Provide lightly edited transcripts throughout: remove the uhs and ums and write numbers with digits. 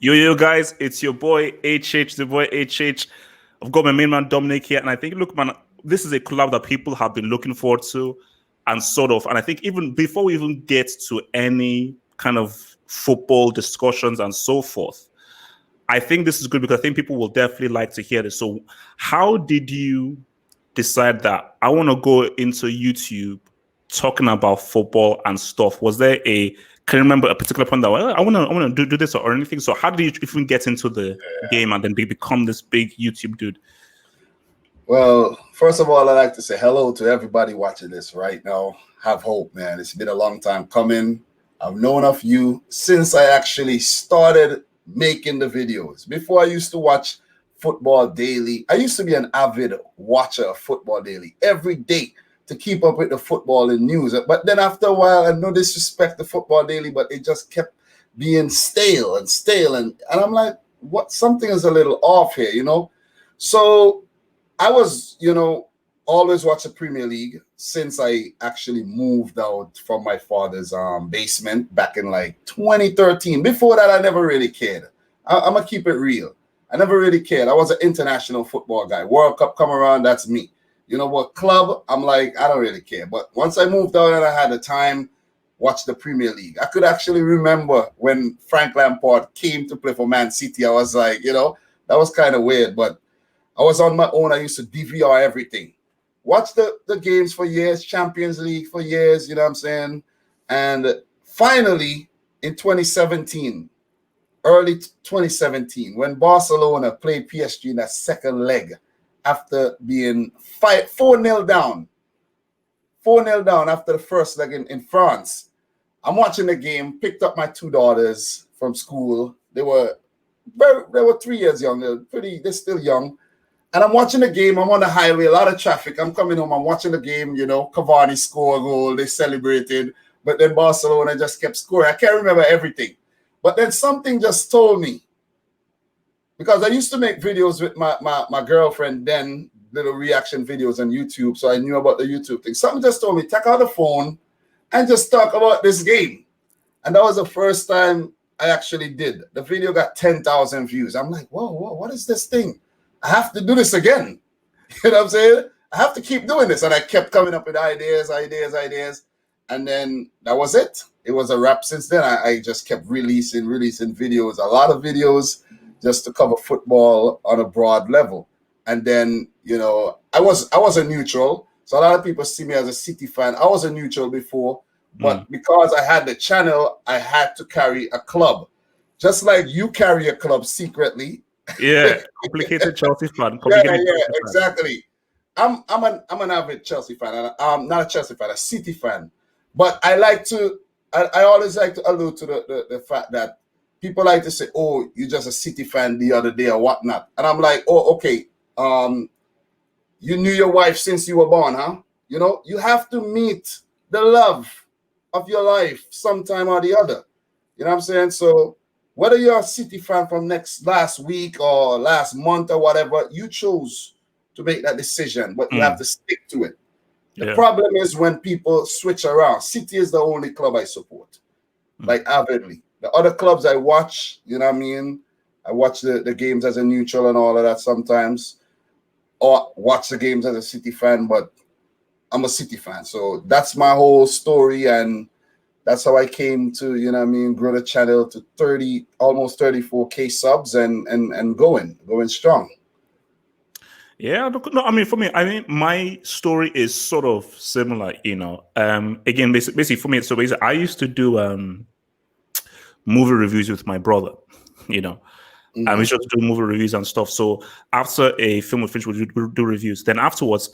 Yo, guys, it's your boy HH, the boy HH. I've got my main man Dominic here, and I think, look, man, this is a collab that people have been looking forward to, and I think even before we even get to any kind of football discussions and so forth, I think this is good because I think people will definitely like to hear this. So, how did you decide that I want to go into YouTube talking about football and stuff? Was there can you remember a particular point that I want to do this or anything? So how did you even get into the game and then become this big YouTube dude? Well, first of all, I'd like to say hello to everybody watching this right now. Have hope, man. It's been a long time coming. I've known of you since I actually started making the videos. Before I used to watch Football Daily. I used to be an avid watcher of Football Daily every day to keep up with the football and news. But then after a while, and no disrespect to Football Daily, but it just kept being stale. And I'm like, what? Something is a little off here, you know? So I was, always watch the Premier League since I actually moved out from my father's basement back in like 2013. Before that, I never really cared. I'm going to keep it real. I never really cared. I was an international football guy. World Cup come around, that's me. You know what, club, I'm like, I don't really care. But once I moved out and I had the time, watch the Premier League. I could actually remember when Frank Lampard came to play for Man City. I was like, that was kind of weird. But I was on my own. I used to DVR everything. Watch the games for years, Champions League for years, you know what I'm saying? And finally, in 2017, early 2017, when Barcelona played PSG in that second leg after being 4-0 down. 4-0 down after the first leg in France. I'm watching the game, picked up my two daughters from school. They were 3 years young. They're still young. And I'm watching the game. I'm on the highway, a lot of traffic. I'm coming home. I'm watching the game. Cavani scored a goal. They celebrated. But then Barcelona just kept scoring. I can't remember everything. But then something just told me, because I used to make videos with my girlfriend then, little reaction videos on YouTube, so I knew about the YouTube thing. Something just told me, take out the phone and just talk about this game. And that was the first time I actually did. The video got 10,000 views. I'm like, whoa, what is this thing? I have to do this again. You know what I'm saying? I have to keep doing this. And I kept coming up with ideas. And then that was it. It was a wrap since then. I just kept releasing videos, a lot of videos just to cover football on a broad level. And then, I was a neutral. So a lot of people see me as a City fan. I was a neutral before, but because I had the channel, I had to carry a club. Just like you carry a club secretly. Yeah, complicated Chelsea fan. Exactly. I'm an avid Chelsea fan. I'm not a Chelsea fan, a City fan. But I always like to allude to the fact that people like to say, oh, you're just a City fan the other day or whatnot. And I'm like, oh, okay. You knew your wife since you were born, huh? You have to meet the love of your life sometime or the other. You know what I'm saying? So whether you're a City fan from last week or last month or whatever, you chose to make that decision, but you have to stick to it. The problem is when people switch around. City is the only club I support, like avidly. The other clubs I watch, you know what I mean? I watch the games as a neutral and all of that sometimes, or watch the games as a City fan, but I'm a City fan. So that's my whole story, and that's how I came to, grow the channel to almost 34K subs and going strong. Yeah, no, I mean, for me, my story is sort of similar, again, basically for me, so basically I used to do movie reviews with my brother, and we used to do movie reviews and stuff. So after a film was finished, we would do reviews. Then afterwards,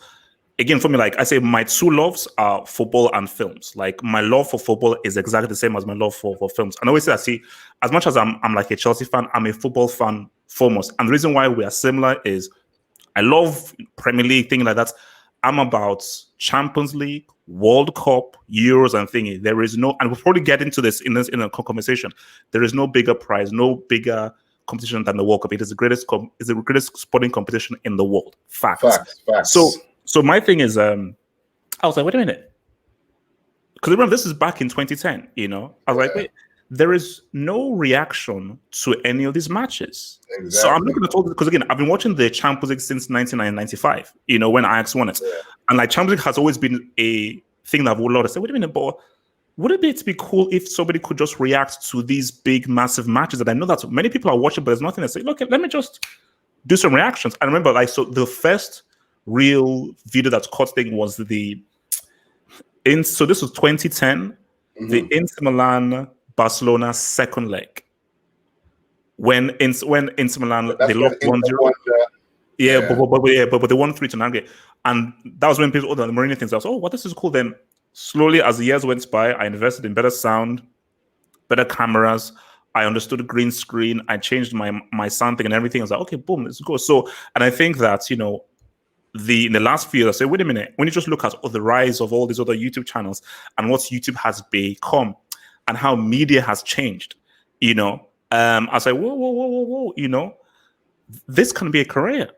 again, for me, like I say, my two loves are football and films. Like my love for football is exactly the same as my love for films. And I always say, as much as I'm like a Chelsea fan, I'm a football fan foremost. And the reason why we are similar is I love Premier League, things like that. I'm about Champions League, World Cup, Euros, and thingy. There is no, and we'll probably get into this in a conversation. There is no bigger prize, no bigger competition than the World Cup. It is the greatest sporting competition in the world. Facts. So my thing is, I was like, wait a minute, because remember this is back in 2010. I was like, wait, there is no reaction to any of these matches. Exactly. So I'm looking at all this because again, I've been watching the Champions League since 1995. When Ajax won it, and like Champions League has always been a thing that I've allowed to say, wait a minute, but would it be cool if somebody could just react to these big, massive matches that I know that many people are watching, but there's nothing to say. Look, let me just do some reactions. I remember, so the first real video that caught thing was so this was 2010, the Inter Milan Barcelona second leg. When Inter Milan they lost 1-0. Yeah, but they won 3-9. And that was when people, the Mourinho things, I was, what, this is cool. Then slowly, as the years went by, I invested in better sound, better cameras. I understood the green screen. I changed my sound thing and everything. I was like, okay, boom, let's go. So, and I think that, in the last few years, I say, wait a minute, when you just look at the rise of all these other YouTube channels and what YouTube has become and how media has changed, I was like, whoa, this can be a career.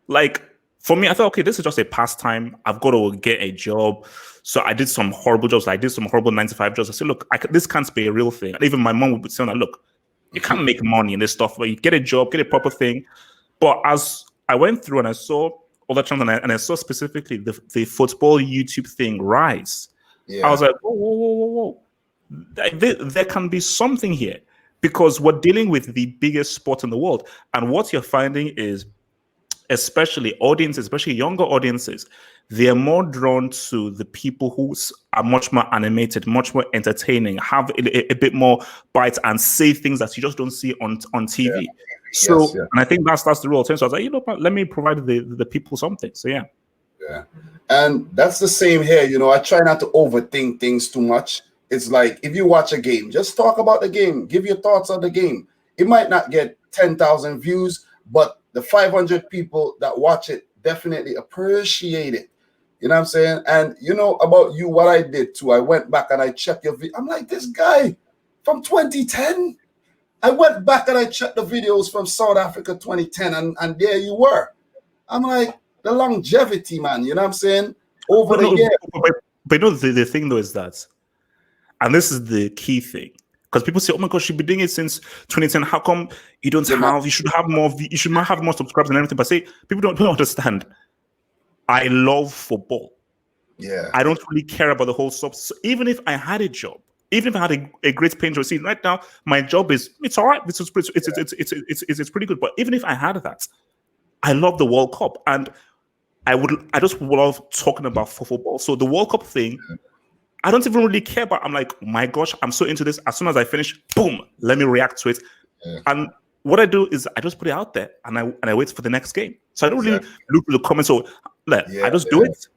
Like, for me, I thought, okay, this is just a pastime. I've got to get a job. So I did some horrible jobs. I did some horrible 9-to-5 jobs. I said, look, this can't be a real thing. And even my mom would be saying, look, you can't make money in this stuff, but you get a job, get a proper thing. But as I went through and I saw all the channels and I saw specifically the football YouTube thing rise, I was like, whoa. There can be something here because we're dealing with the biggest sport in the world. And what you're finding is, especially audiences, especially younger audiences, they are more drawn to the people who are much more animated, much more entertaining, have a bit more bite and say things that you just don't see on TV. Yeah. So, and I think that's the real thing. So I was like, let me provide the people something. So yeah. Yeah. And that's the same here. I try not to overthink things too much. It's like, if you watch a game, just talk about the game, give your thoughts on the game. It might not get 10,000 views, but the 500 people that watch it definitely appreciate it. You know what I'm saying? And about you, what I did too, I went back and I checked your video. I'm like, this guy from 2010. I went back and I checked the videos from South Africa 2010, and there you were. I'm like, the longevity, man. You know what I'm saying? Over the years. But the thing though is that, and this is the key thing. Because people say, "Oh my gosh, you've been doing it since 2010. How come you don't have? You should have more. You should have more subscribers and everything." But say people don't understand. I love football. Yeah, I don't really care about the whole stuff. So even if I had a job, even if I had a great paying job, see, right now my job it's all right. It's pretty good. But even if I had that, I love the World Cup, and I just love talking about football. So the World Cup thing. I don't even really care, but I'm like, my gosh, I'm so into this. As soon as I finish, boom, let me react to it. Yeah. And what I do is I just put it out there and I wait for the next game. So I don't really look at the comments. So I just do it,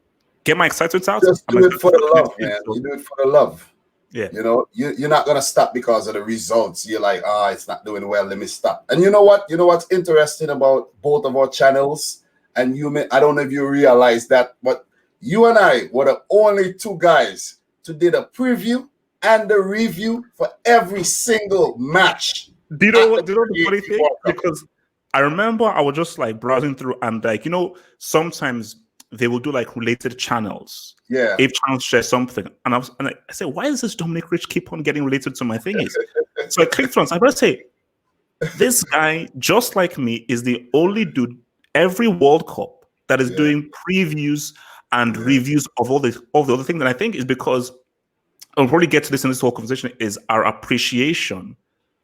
get my excitement out. Just do it for the love, man. You do it for the love. Yeah. You're not going to stop because of the results. You're like, it's not doing well. Let me stop. And you know what? You know what's interesting about both of our channels? And I don't know if you realize that, but you and I were the only two guys to do the preview and the review for every single match. Do you know the funny thing? Because I remember I was just like browsing through and like, sometimes they will do like related channels. Yeah. If channels share something. And I said, why does this Dominic Rich keep on getting related to my thingies? So I clicked on it. I better say, this guy, just like me, is the only dude every World Cup that is doing previews and reviews of all the other things. And I think is because I'll probably get to this in this whole conversation is our appreciation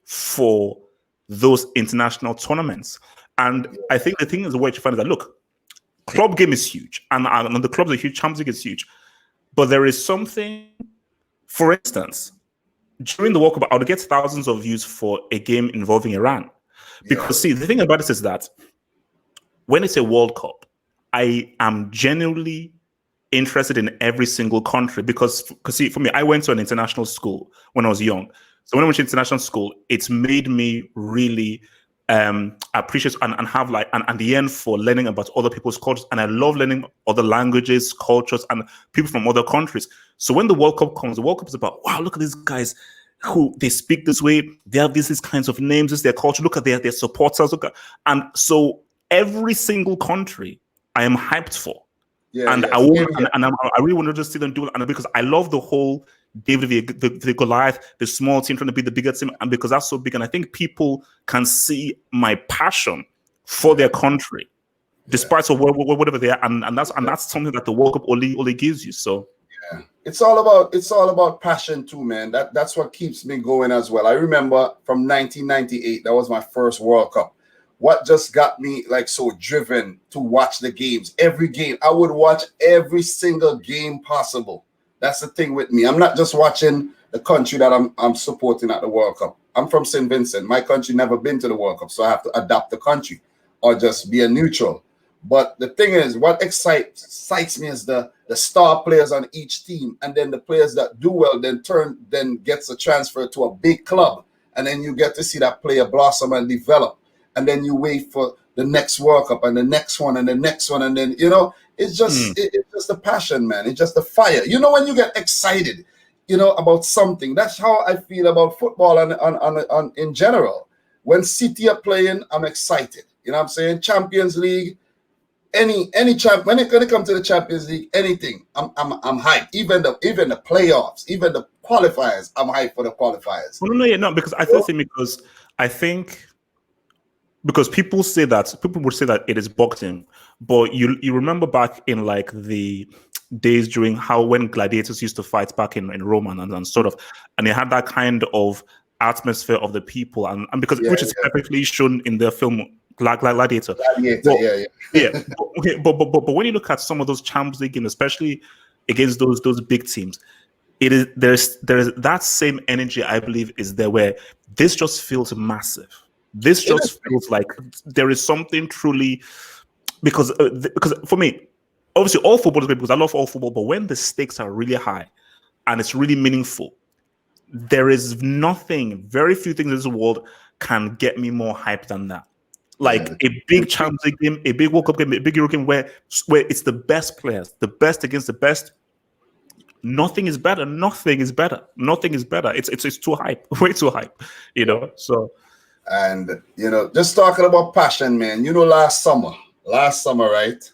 for those international tournaments. And I think the thing is the way to find is that look, club game is huge, and the clubs are huge, Champions League is huge. But there is something, for instance, during the World Cup, I would get thousands of views for a game involving Iran. Because see, the thing about this is that when it's a World Cup, I am genuinely interested in every single country because see, for me, I went to an international school when I was young. So when I went to international school, it's made me really appreciate and have like and the end for learning about other people's cultures. And I love learning other languages, cultures, and people from other countries. So when the World Cup comes, the World Cup is about, wow, look at these guys who they speak this way, they have these kinds of names, this is their culture, look at their supporters, and so every single country I am hyped for. I really want to just see them do it, and because I love the whole David the Goliath, the small team trying to be the bigger team, and because that's so big, and I think people can see my passion for their country, despite of whatever they are, and that's something that the World Cup only gives you. So yeah, it's all about passion too, man. That's what keeps me going as well. I remember from 1998, that was my first World Cup. What just got me like so driven to watch the games, every game. I would watch every single game possible. That's the thing with me. I'm not just watching the country that I'm supporting at the World Cup. I'm from St. Vincent. My country never been to the World Cup, so I have to adapt the country or just be a neutral. But the thing is, what excites me is the star players on each team, and then the players that do well then gets a transfer to a big club, and then you get to see that player blossom and develop, and then you wait for the next World Cup and the next one and the next one, and then it's just it's just a passion, man. It's just a fire. When you get excited, about something. That's how I feel about football on in general. When City are playing, I'm excited. You know what I'm saying? Champions League. Any champ when it comes to the Champions League, anything, I'm hyped. Even the playoffs, even the qualifiers, I'm hyped for the qualifiers. Well, no, because I think because people would say that it is boxing, but you remember back in like the days during when gladiators used to fight back in Rome and sort of, and they had that kind of atmosphere of the people, and because which is perfectly shown in the film Gladiator. Yeah. But when you look at some of those Champions League games, especially against those big teams, there's that same energy, I believe, is there, where this just feels massive. This just feels like there is something truly, because for me, obviously all football is great because I love all football, but when the stakes are really high and it's really meaningful, there is very few things in this world can get me more hyped than that. Like a big Champions League game, a big World Cup game, a big Euro game where it's the best players, the best against the best. Nothing is better. It's too hype, way too hype, So, and just talking about passion, man. Last summer, right?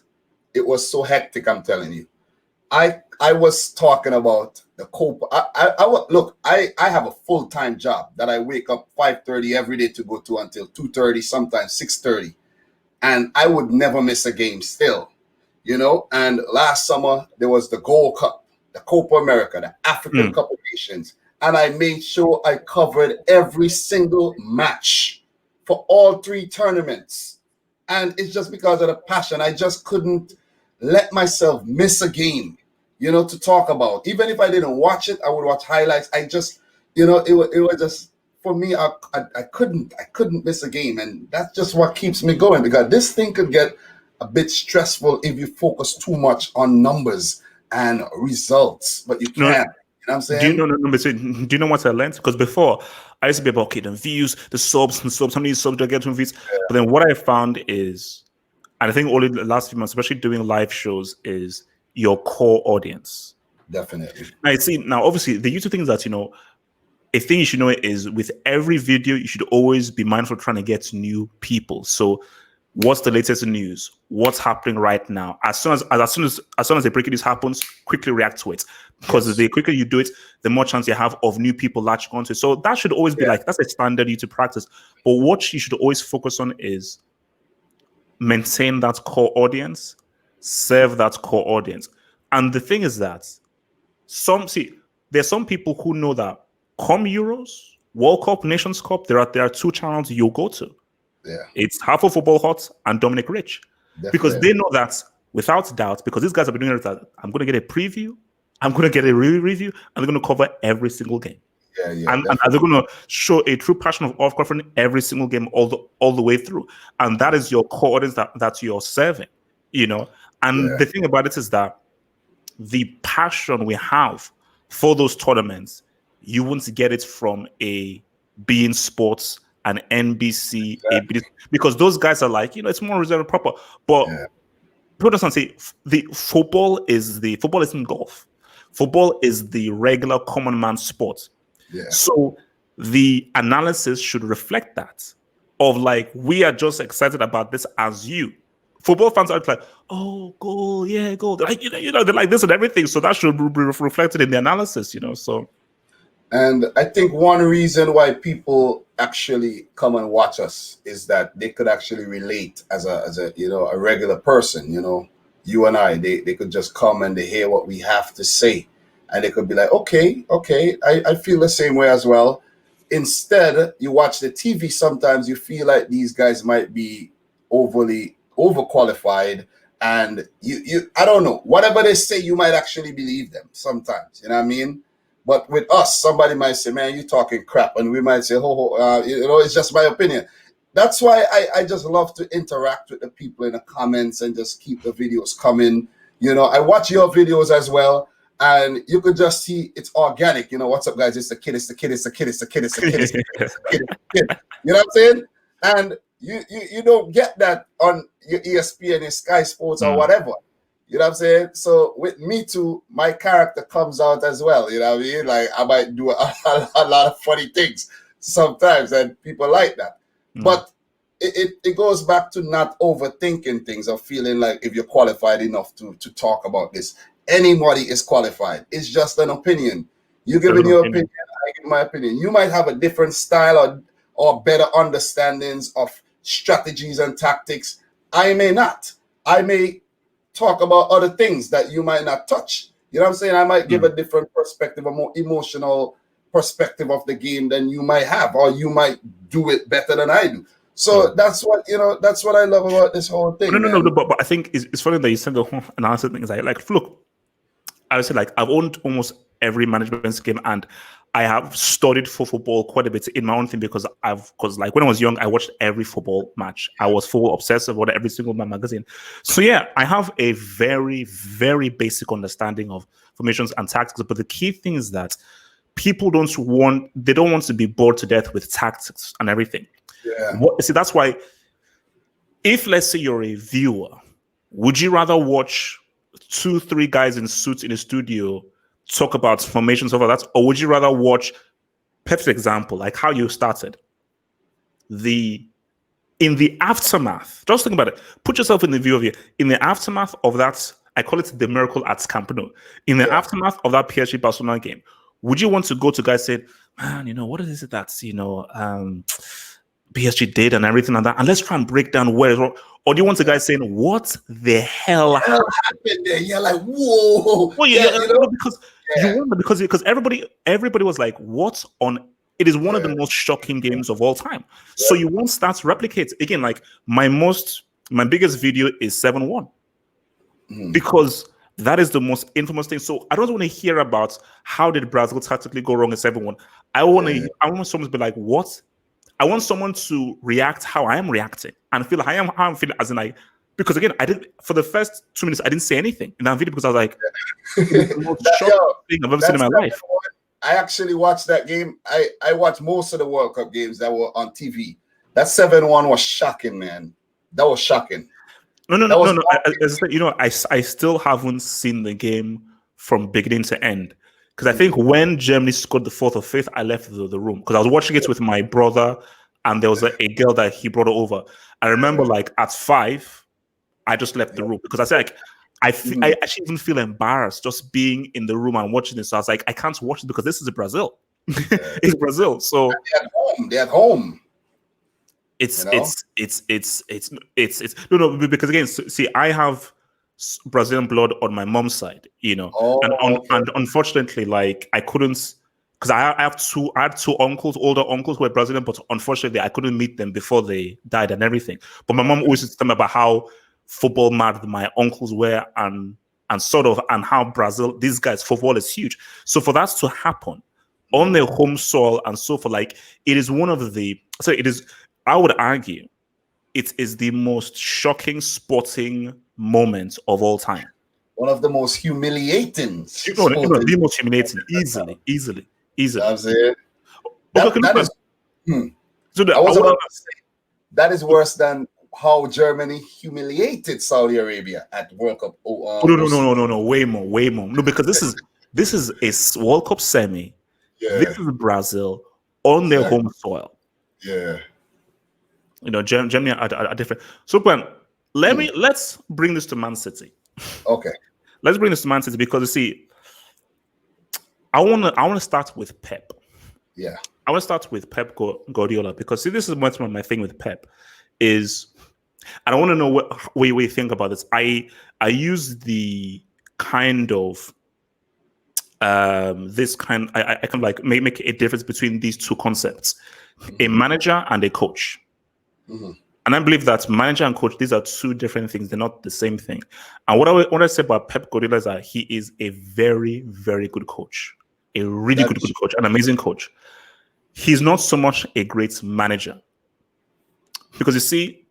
It was so hectic. I'm telling you, I was talking about the Copa. I have a full-time job that I wake up 5:30 every day to go to until 2:30, sometimes 6:30, and I would never miss a game still, And last summer there was the Gold Cup, the Copa America, the African Cup of Nations, and I made sure I covered every single match for all three tournaments, and it's just because of the passion. I just couldn't let myself miss a game. To talk about. Even if I didn't watch it, I would watch highlights. I just, it was just, for me, I couldn't miss a game. And that's just what keeps me going, because this thing could get a bit stressful if you focus too much on numbers and results, but you can't. You know what I'm saying? Do you know what I learned? Because before, I used to be about, the views, the subs, how many subs do I get from views? Yeah. But then what I found is, and I think only the last few months, especially doing live shows, is your core audience. Definitely. Now, obviously, the YouTube thing is that, a thing you should know is with every video, you should always be mindful of trying to get new people. So what's the latest news? What's happening right now? As soon as the breaking news happens, quickly react to it. Because the quicker you do it, the more chance you have of new people latching onto it. So that should always be that's a standard YouTube practice. But what you should always focus on is maintain that core audience, serve that core audience. And the thing is that there's some people who know that come Euros, World Cup, Nations Cup, there are two channels you'll go to. Yeah. It's Half of Football Hot and Dominic Rich. Definitely. Because they know that without doubt, because these guys have been doing it, that I'm going to get a preview, I'm going to get a review, and they're going to cover every single game. And they're going to show a true passion of covering every single game all the way through. And that is your core audience that you're serving, And the thing about it is that the passion we have for those tournaments, you won't get it from a beIN Sports, an NBC, because those guys are like, it's more reserved proper. But people don't say the football isn't golf. Football is the regular common man sport. Yeah. So the analysis should reflect that, of like, we are just excited about this as you. Football fans are like, oh, goal, yeah, goal. They're like, they're like this and everything. So that should be reflected in the analysis, So And I think one reason why people actually come and watch us is that they could actually relate as a a regular person, you and I, they could just come and they hear what we have to say. And they could be like, okay, I feel the same way as well. Instead, you watch the TV, sometimes you feel like these guys might be overqualified, and you I don't know, whatever they say, you might actually believe them sometimes, you know what I mean? But with us, somebody might say, man, you talking crap. And we might say, it's just my opinion. That's why I just love to interact with the people in the comments and just keep the videos coming. I watch your videos as well. And you could just see it's organic. What's up, guys? It's the kid, it's the kid, it's the kid, it's the kid, it's the kid, it's the kid, it's the kid, it's the kid. You know what I'm saying? And you don't get that on your ESPN, your Sky Sports or whatever. You know what I'm saying? So with me too, my character comes out as well. You know what I mean? Like I might do a lot of funny things sometimes, and people like that. But it goes back to not overthinking things or feeling like if you're qualified enough to talk about this. Anybody is qualified. It's just an opinion. You give me your opinion, I give my opinion. You might have a different style or better understandings of strategies and tactics. I may not. I may talk about other things that you might not touch. You know what I'm saying? I might give a different perspective, a more emotional perspective of the game than you might have, or you might do it better than I do. So that's what I love about this whole thing. No, but I think it's funny that you said the whole analysis thing. Is like, look, I would say like I've owned almost every management game, and I have studied for football quite a bit in my own thing because like when I was young, I watched every football match. I was full obsessive about every single magazine. So yeah, I have a very, very basic understanding of formations and tactics. But the key thing is that people don't want to be bored to death with tactics and everything. Yeah. See, that's why if let's say you're a viewer, would you rather watch 2-3 guys in suits in a studio talk about formations over that, or would you rather watch, perfect example, like how you started, in the aftermath, just think about it, put yourself in the view of you, in the aftermath of that, I call it the miracle at Camp Nou, in the aftermath of that PSG Barcelona game, would you want to go to guys saying, man, what is it that's, PSG did and everything like that, and let's try and break down where it's wrong? Or do you want the guy saying, what the hell happened there? You're like, whoa. Well, because everybody was like, what on? It is one of the most shocking games of all time. So you won't start to replicate again. Like my biggest video is 7-1 because that is the most infamous thing. So I don't want to hear about how did Brazil tactically go wrong at 7-1. I want someone to be like, what? I want someone to react how I am reacting and feel how I'm feeling, as in like, because again, I did for the first 2 minutes, I didn't say anything in that video because I was like, it's the most shocking thing I've ever seen in my life. I actually watched that game. I watched most of the World Cup games that were on TV. That 7-1 was shocking, man. That was shocking. No. I still haven't seen the game from beginning to end. Because I think when Germany scored the 4th or 5th, I left the room because I was watching it with my brother, and there was a girl that he brought over. I remember, like at 5, I just left the room because I said, like, I actually even feel embarrassed just being in the room and watching this. So I was like, I can't watch it because this is Brazil. It's Brazil, so they're at home. It's no because again, see, I have Brazilian blood on my mom's side, and unfortunately, like I couldn't, because I had two older uncles who were Brazilian, but unfortunately I couldn't meet them before they died and everything. But my mom always used to tell me about how football mad my uncles were and how Brazil, these guys, football is huge. So for that to happen on their home soil and so forth, like it is I would argue it is the most shocking sporting moment of all time. One of the most humiliating. The most humiliating, easily. That's it. That is worse than how Germany humiliated Saudi Arabia at World Cup. No, way more. No, because this is a World Cup semi. Yeah. This is Brazil on their home soil. Yeah. Germany are different. So, let's bring this to Man City. Okay. Let's bring this to Man City because you see, I wanna start with Pep. Yeah. I want to start with Pep Guardiola because see, this is much more my thing with Pep is, and I want to know what you think about this. I use the kind of I can like make a difference between these two concepts, a manager and a coach. And I believe that manager and coach, these are two different things. They're not the same thing. And what I say about Pep Guardiola is that he is a very, very good coach, a really good coach, an amazing coach. He's not so much a great manager. Because you see,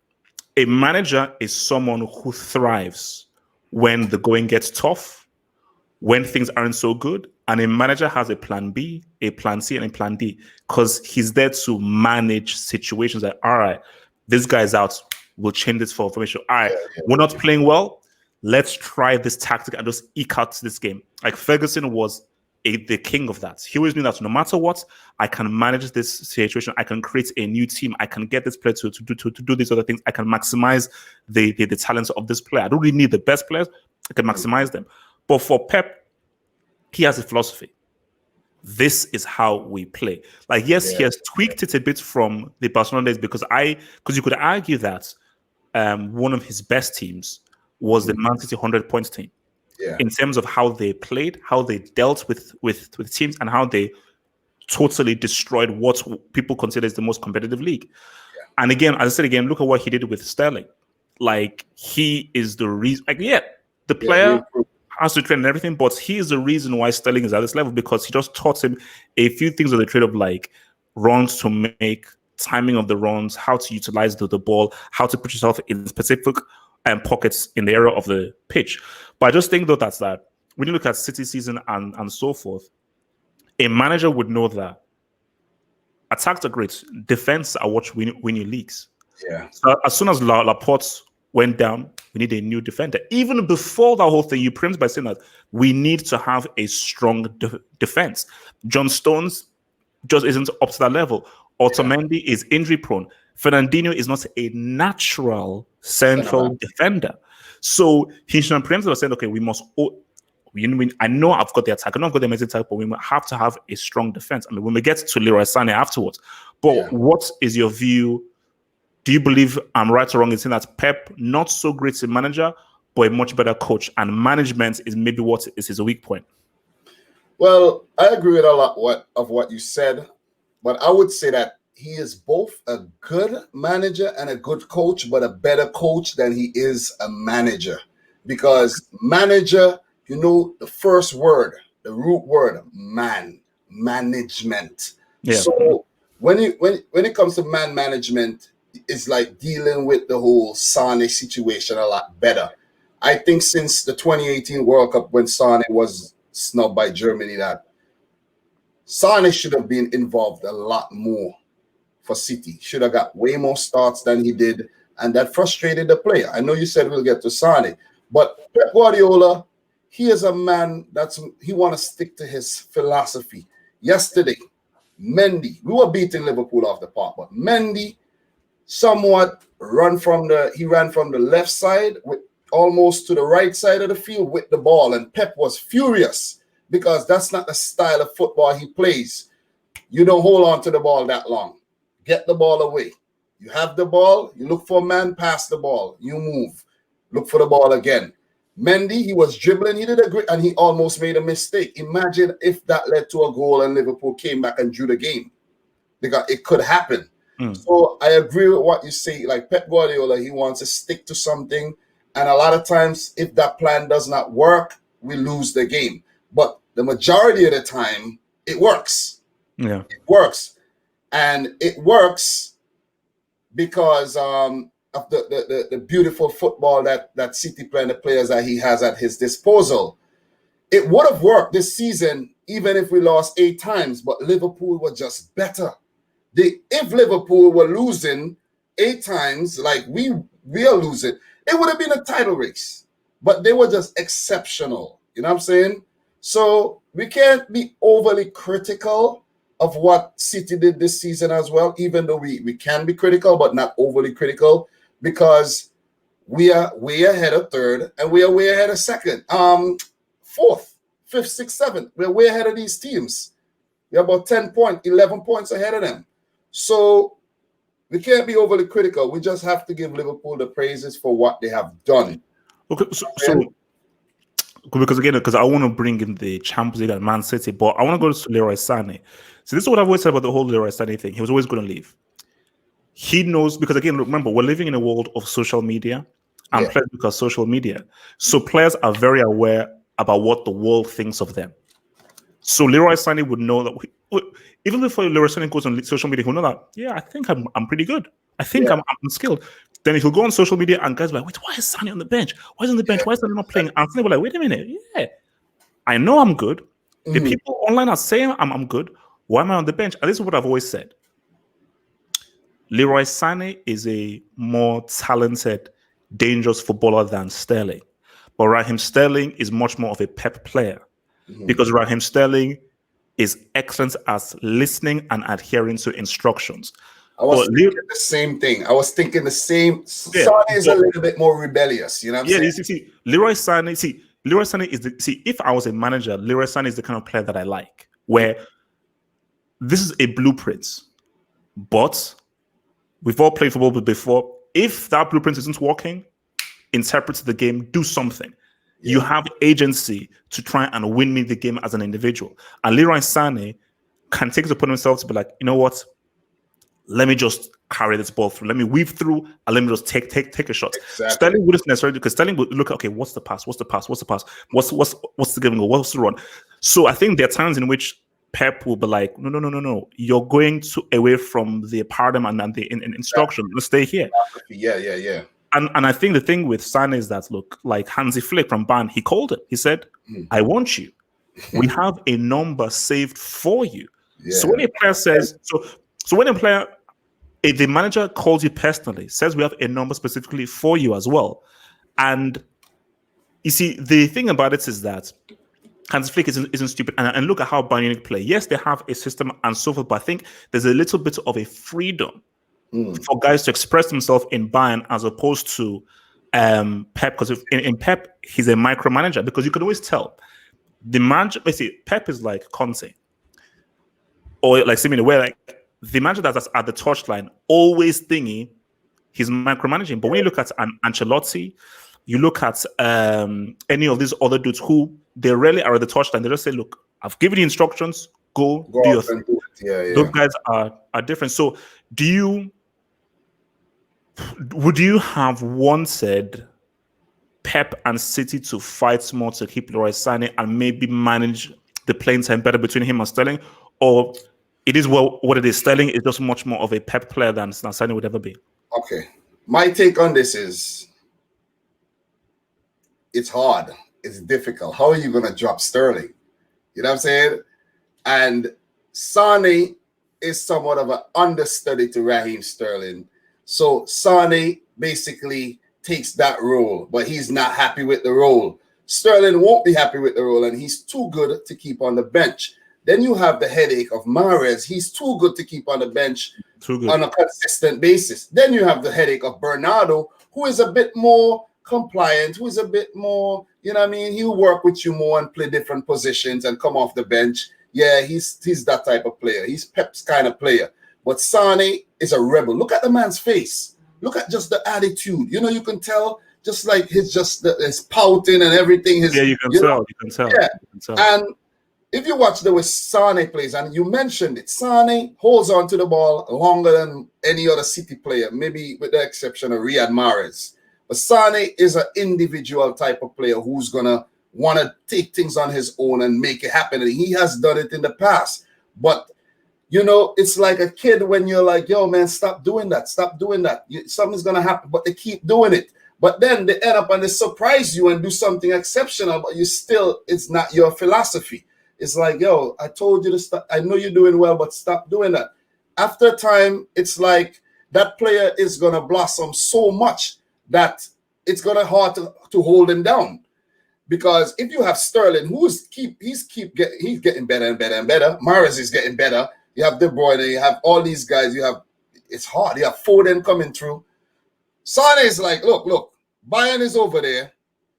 a manager is someone who thrives when the going gets tough, when things aren't so good. And a manager has a plan B, a plan C, and a plan D because he's there to manage situations like, all right, this guy's out. We'll change this for formation. All right, we're not playing well. Let's try this tactic and just eke out this game. Like Ferguson was the king of that. He always knew that no matter what, I can manage this situation. I can create a new team. I can get this player to do these other things. I can maximize the talents of this player. I don't really need the best players. I can maximize them. But for Pep, he has a philosophy. This is how we play. Like, yes, he has tweaked it a bit from the Barcelona days because you could argue that one of his best teams was the Man City 100 points team. Yeah. In terms of how they played, how they dealt with teams, and how they totally destroyed what people consider is the most competitive league. Yeah. And again, as I said again, look at what he did with Sterling. Like, he is the reason. Like, the player has to train and everything, but he is the reason why Sterling is at this level because he just taught him a few things of the trade of like runs to make, timing of the runs, how to utilize the ball, how to put yourself in specific pockets in the area of the pitch. But I just think though that when you look at City season and so forth, a manager would know that attacks are great, defense are what win you leagues. Yeah. So as soon as Laporte went down, we need a new defender. Even before that whole thing, you premise by saying that we need to have a strong defense. John Stones just isn't up to that level. Otamendi is injury prone. Fernandinho is not a natural central defender. So he should preempt by saying, okay, we must. I know I've got the attack. I know I've got the amazing attack, but we have to have a strong defense. I mean, when we get to Leroy Sané afterwards. But what is your view? Do you believe I'm right or wrong in saying that Pep, not so great a manager, but a much better coach, and management is maybe what is his weak point? Well, I agree with a lot of what you said, but I would say that he is both a good manager and a good coach, but a better coach than he is a manager. Because manager, you know, the first word, the root word, management. Yeah. So when it comes to management, it's like dealing with the whole Sané situation a lot better. I think since the 2018 World Cup when Sané was snubbed by Germany, that Sané should have been involved a lot more for City. Should have got way more starts than he did, and that frustrated the player. I know you said we'll get to Sané, but Pep Guardiola, he is a man he want to stick to his philosophy. Yesterday, Mendy, we were beating Liverpool off the park, but Mendy somewhat ran from the left side with almost to the right side of the field with the ball, and Pep was furious because that's not the style of football he plays. You don't hold on to the ball that long. Get the ball away. You have the ball, you look for a man, pass the ball, you move, look for the ball again. Mendy, he was dribbling, he did a great, and he almost made a mistake. Imagine if that led to a goal and Liverpool came back and drew the game, because it could happen. So I agree with what you say. Like Pep Guardiola, he wants to stick to something. And a lot of times, if that plan does not work, we lose the game. But the majority of the time, it works. Yeah, it works. And it works because of the beautiful football that City play and the players that he has at his disposal. It would have worked this season, even if we lost 8 times, but Liverpool were just better. If Liverpool were losing 8 times, like we are losing, it would have been a title race. But they were just exceptional. You know what I'm saying? So we can't be overly critical of what City did this season as well, even though we can be critical, but not overly critical, because we are way ahead of third, and we are way ahead of second. Fourth, fifth, sixth, seventh. We're way ahead of these teams. We're about 11 points ahead of them. So we can't be overly critical. We just have to give Liverpool the praises for what they have done. Okay, so because I want to bring in the Champions League and Man City, but I want to go to Leroy Sané. So this is what I've always said about the whole Leroy Sané thing. He was always going to leave. He knows, because again, remember, we're living in a world of social media and players because social media. So players are very aware about what the world thinks of them. So Leroy Sané would know that even before Leroy Sané goes on social media, he'll know that, yeah, I think I'm pretty good. I think I'm skilled. Then he'll go on social media and guys are like, wait, why is Sané on the bench? Why is he on the bench? Why is Sané not playing? And Sané will like, wait a minute, I know I'm good. The people online are saying I'm good. Why am I on the bench? And this is what I've always said. Leroy Sané is a more talented, dangerous footballer than Sterling. But Raheem Sterling is much more of a Pep player because Raheem Sterling is excellent at listening and adhering to instructions. I was thinking the same thing. I was thinking the same. Sané is a little bit more rebellious. You know what I'm saying? Leroy Sané is if I was a manager, Leroy Sané is the kind of player that I like, where this is a blueprint. But we've all played football before. If that blueprint isn't working, interpret the game, do something. You have agency to try and win me the game as an individual. And Leroy Sané can take it upon himself to be like, you know what? Let me just carry this ball through. Let me weave through and let me just take a shot. Exactly. Sterling wouldn't necessarily, because Sterling would look, okay, what's the pass? What's the pass? What's the pass? What's the give and go? What's the run? So I think there are times in which Pep will be like, no. You're going away from the paradigm and the instruction. Let's stay here. Yeah. And I think the thing with Sané is that, look, like Hansi Flick from Bayern, he called it. He said, I want you. We have a number saved for you. Yeah. So when a player says, so when if the manager calls you personally, says we have a number specifically for you as well. And you see, the thing about it is that Hansi Flick isn't stupid. And look at how Bayern Munich play. Yes, they have a system and so forth, but I think there's a little bit of a freedom for guys to express themselves in Bayern as opposed to Pep. Because in Pep, he's a micromanager, because you can always tell the manager. Basically, Pep is like Conte, or like Simeone, where like the manager that's at the touchline always thingy, he's micromanaging. But when you look at an Ancelotti, you look at any of these other dudes who they rarely are at the touchline. They just say, "Look, I've given you instructions. Go do your thing." Those guys are different. So, would you have wanted Pep and City to fight more to keep Leroy Sané and maybe manage the playing time better between him and Sterling, or it is what it is? Sterling is just much more of a Pep player than Sané would ever be. Okay, my take on this is it's hard. It's difficult. How are you going to drop Sterling? You know what I'm saying? And Sané is somewhat of an understudy to Raheem Sterling. So Sané basically takes that role, but he's not happy with the role. Sterling won't be happy with the role, and he's too good to keep on the bench. Then you have the headache of Mahrez. He's too good to keep on the bench on a consistent basis. Then you have the headache of Bernardo, who is a bit more compliant, who is a bit more, you know what I mean? He'll work with you more and play different positions and come off the bench. Yeah, he's that type of player. He's Pep's kind of player. But Sané is a rebel. Look at the man's face. Look at just the attitude. You know, you can tell just like his pouting and everything. You can tell. Yeah. And if you watch the way Sané plays, and you mentioned it, Sané holds on to the ball longer than any other City player, maybe with the exception of Riyad Mahrez. But Sané is an individual type of player who's going to want to take things on his own and make it happen. And he has done it in the past. But, you know, it's like a kid when you're like, yo, man, stop doing that. Stop doing that. Something's going to happen, but they keep doing it. But then they end up and they surprise you and do something exceptional, but it's not your philosophy. It's like, yo, I told you to stop. I know you're doing well, but stop doing that. After time, it's like that player is going to blossom so much that it's going to hard to hold him down. Because if you have Sterling, he's getting better and better and better. Mahrez is getting better. You have De Bruyne, you have all these guys. It's hard. You have Foden coming through. Sané is like, look, Bayern is over there.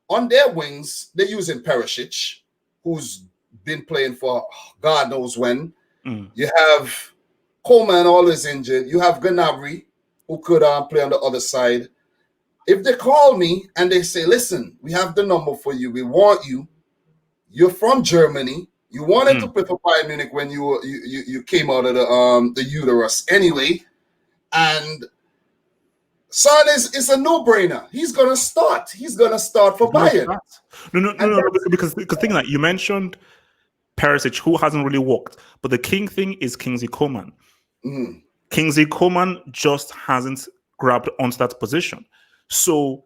On their wings, they're using Perisic, who's been playing for God knows when. You have Coleman always injured. You have Gnabry, who could play on the other side. If they call me and they say, listen, we have the number for you. We want you. You're from Germany. You wanted to play for Bayern Munich when you came out of the uterus anyway. And Son is a no-brainer. He's gonna start. He's gonna start for Bayern. No. Because thing like you mentioned Perisic, who hasn't really worked, but the king thing is Kingsley Coman. Kingsley Coman just hasn't grabbed onto that position. So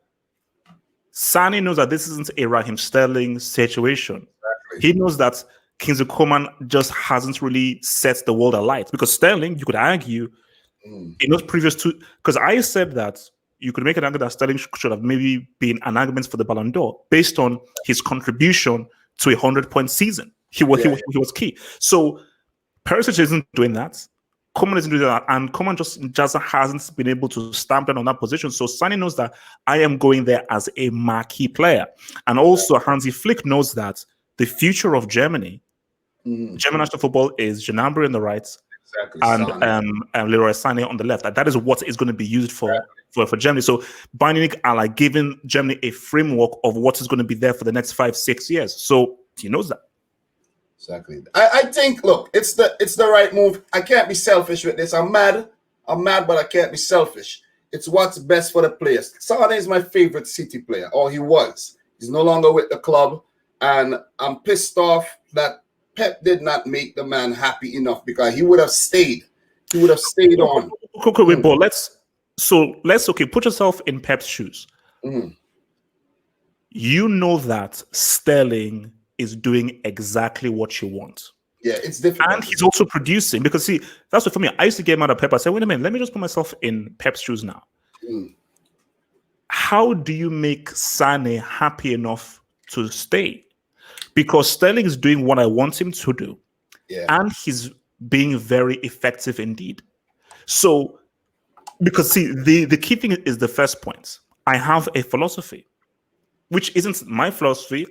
Sane knows that this isn't a Raheem Sterling situation. Exactly. He knows that Kingsley Coman just hasn't really set the world alight, because Sterling, you could argue, in those previous two, because I said that you could make an argument that Sterling should have maybe been an argument for the Ballon d'Or based on his contribution to a 100-point season. He was key. So Perisic isn't doing that. Coman isn't doing that, and Coman just hasn't been able to stamp down on that position. So Sane knows that I am going there as a marquee player, and also Hansi Flick knows that the future of Germany, German national football, is Gnabry on the right. Exactly, and Leroy Sané on the left. That is what is going to be used for Germany. So Bayern Munich are like giving Germany a framework of what is going to be there for the next 5-6 years. So he knows that. Exactly. I think, look, it's the right move. I can't be selfish with this. I'm mad, but I can't be selfish. It's what's best for the players. Sané is my favorite City player, or he was. He's no longer with the club, and I'm pissed off that Pep did not make the man happy enough, because he would have stayed. He would have stayed on. Wait, but let's put yourself in Pep's shoes. You know that Sterling is doing exactly what you want. Yeah, it's difficult. And he's also producing, because see, that's what for me. I used to get mad at Pep. I said, wait a minute, let me just put myself in Pep's shoes now. How do you make Sane happy enough to stay? Because Sterling is doing what I want him to do. Yeah. And he's being very effective indeed. So, because see, the key thing is the first point. I have a philosophy, which isn't my philosophy,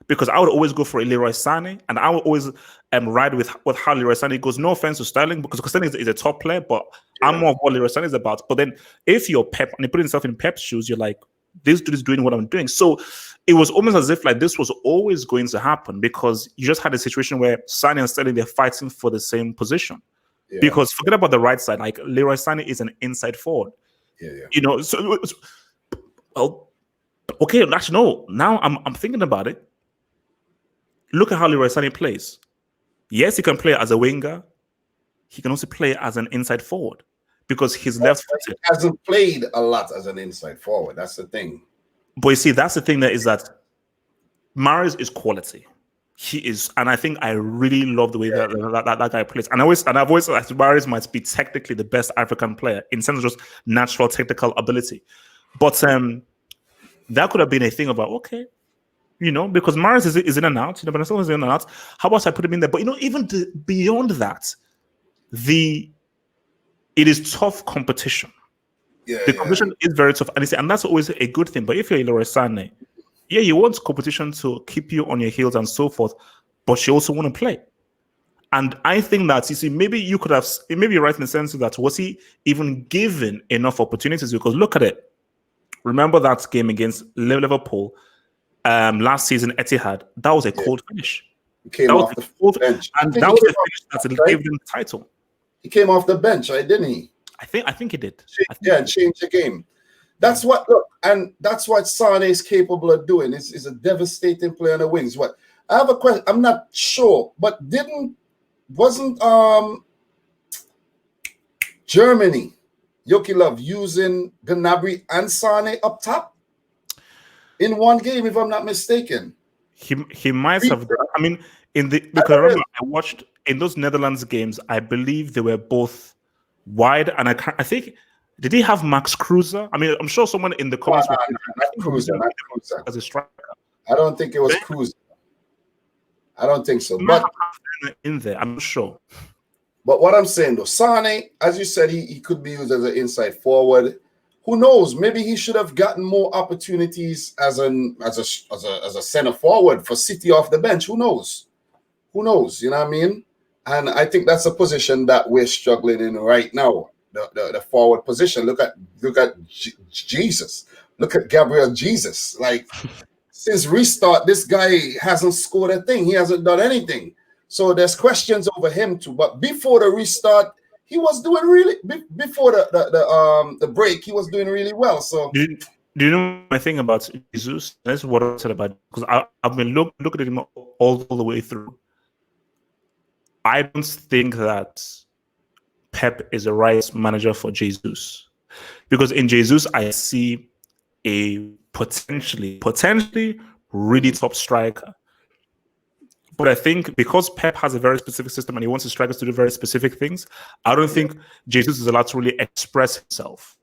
because I would always go for a Leroy Sané, and I would always ride with how Leroy Sané goes. No offense to Sterling, because Sterling is a top player, but I'm more of what Leroy Sané is about. But then if you're Pep and you put yourself in Pep's shoes, you're like, this dude is doing what I'm doing. So it was almost as if like this was always going to happen, because you just had a situation where Sané and Sterling, they're fighting for the same position. Yeah. Because forget about the right side, like Leroy Sané is an inside forward. You know, so well, okay, actually no. Now I'm thinking about it. Look at how Leroy Sané plays. Yes, he can play as a winger. He can also play as an inside forward, because he's left-footed. He hasn't played a lot as an inside forward. That's the thing. But you see, that's the thing, that Mahrez is quality. He is, and I think I really love the way that guy plays. And I've always said Mahrez might be technically the best African player in terms of just natural technical ability. But that could have been a thing about, okay, you know, because Mahrez is in and out, you know, but is in and out. How about I put him in there? But you know, even beyond that, it is tough competition. The competition is very tough, and that's always a good thing. But if you're Leroy Sané, you want competition to keep you on your heels and so forth, but you also want to play. And I think that, you see, maybe you're right in the sense that, was he even given enough opportunities? Because look at it. Remember that game against Liverpool last season, Etihad? That was a cold finish. He came off the bench. And that was the finish that gave them the title. He came off the bench, right? Didn't he? I think he did. And changed the game. That's what Sane is capable of doing. Is a devastating player on the wings. What I have a question. I'm not sure, but wasn't Germany, Joachim Löw, using Gnabry and Sane up top in one game, if I'm not mistaken? He might have. I mean, because I remember I watched in those Netherlands games. I believe they were both wide, and I think, did he have Max Kruse? I mean, I'm sure someone in the comments not Kruse as a striker. I don't think it was Kruse. I don't think so. But in there, I'm not sure. But what I'm saying though, Sane, as you said, he could be used as an inside forward. Who knows? Maybe he should have gotten more opportunities as a center forward for City off the bench. Who knows? Who knows? You know what I mean? And I think that's a position that we're struggling in right now. The forward position. Look at Jesus. Look at Gabriel Jesus. Like since restart, this guy hasn't scored a thing. He hasn't done anything. So there's questions over him too. But before the restart, he was doing really. Before the break, he was doing really well. So do you know my thing about Jesus? That's what I said about, because I've been looking at him all the way through. I don't think that Pep is the right manager for Jesus, because in Jesus I see a potentially really top striker. But I think because Pep has a very specific system and he wants his strikers to do very specific things, I don't think Jesus is allowed to really express himself.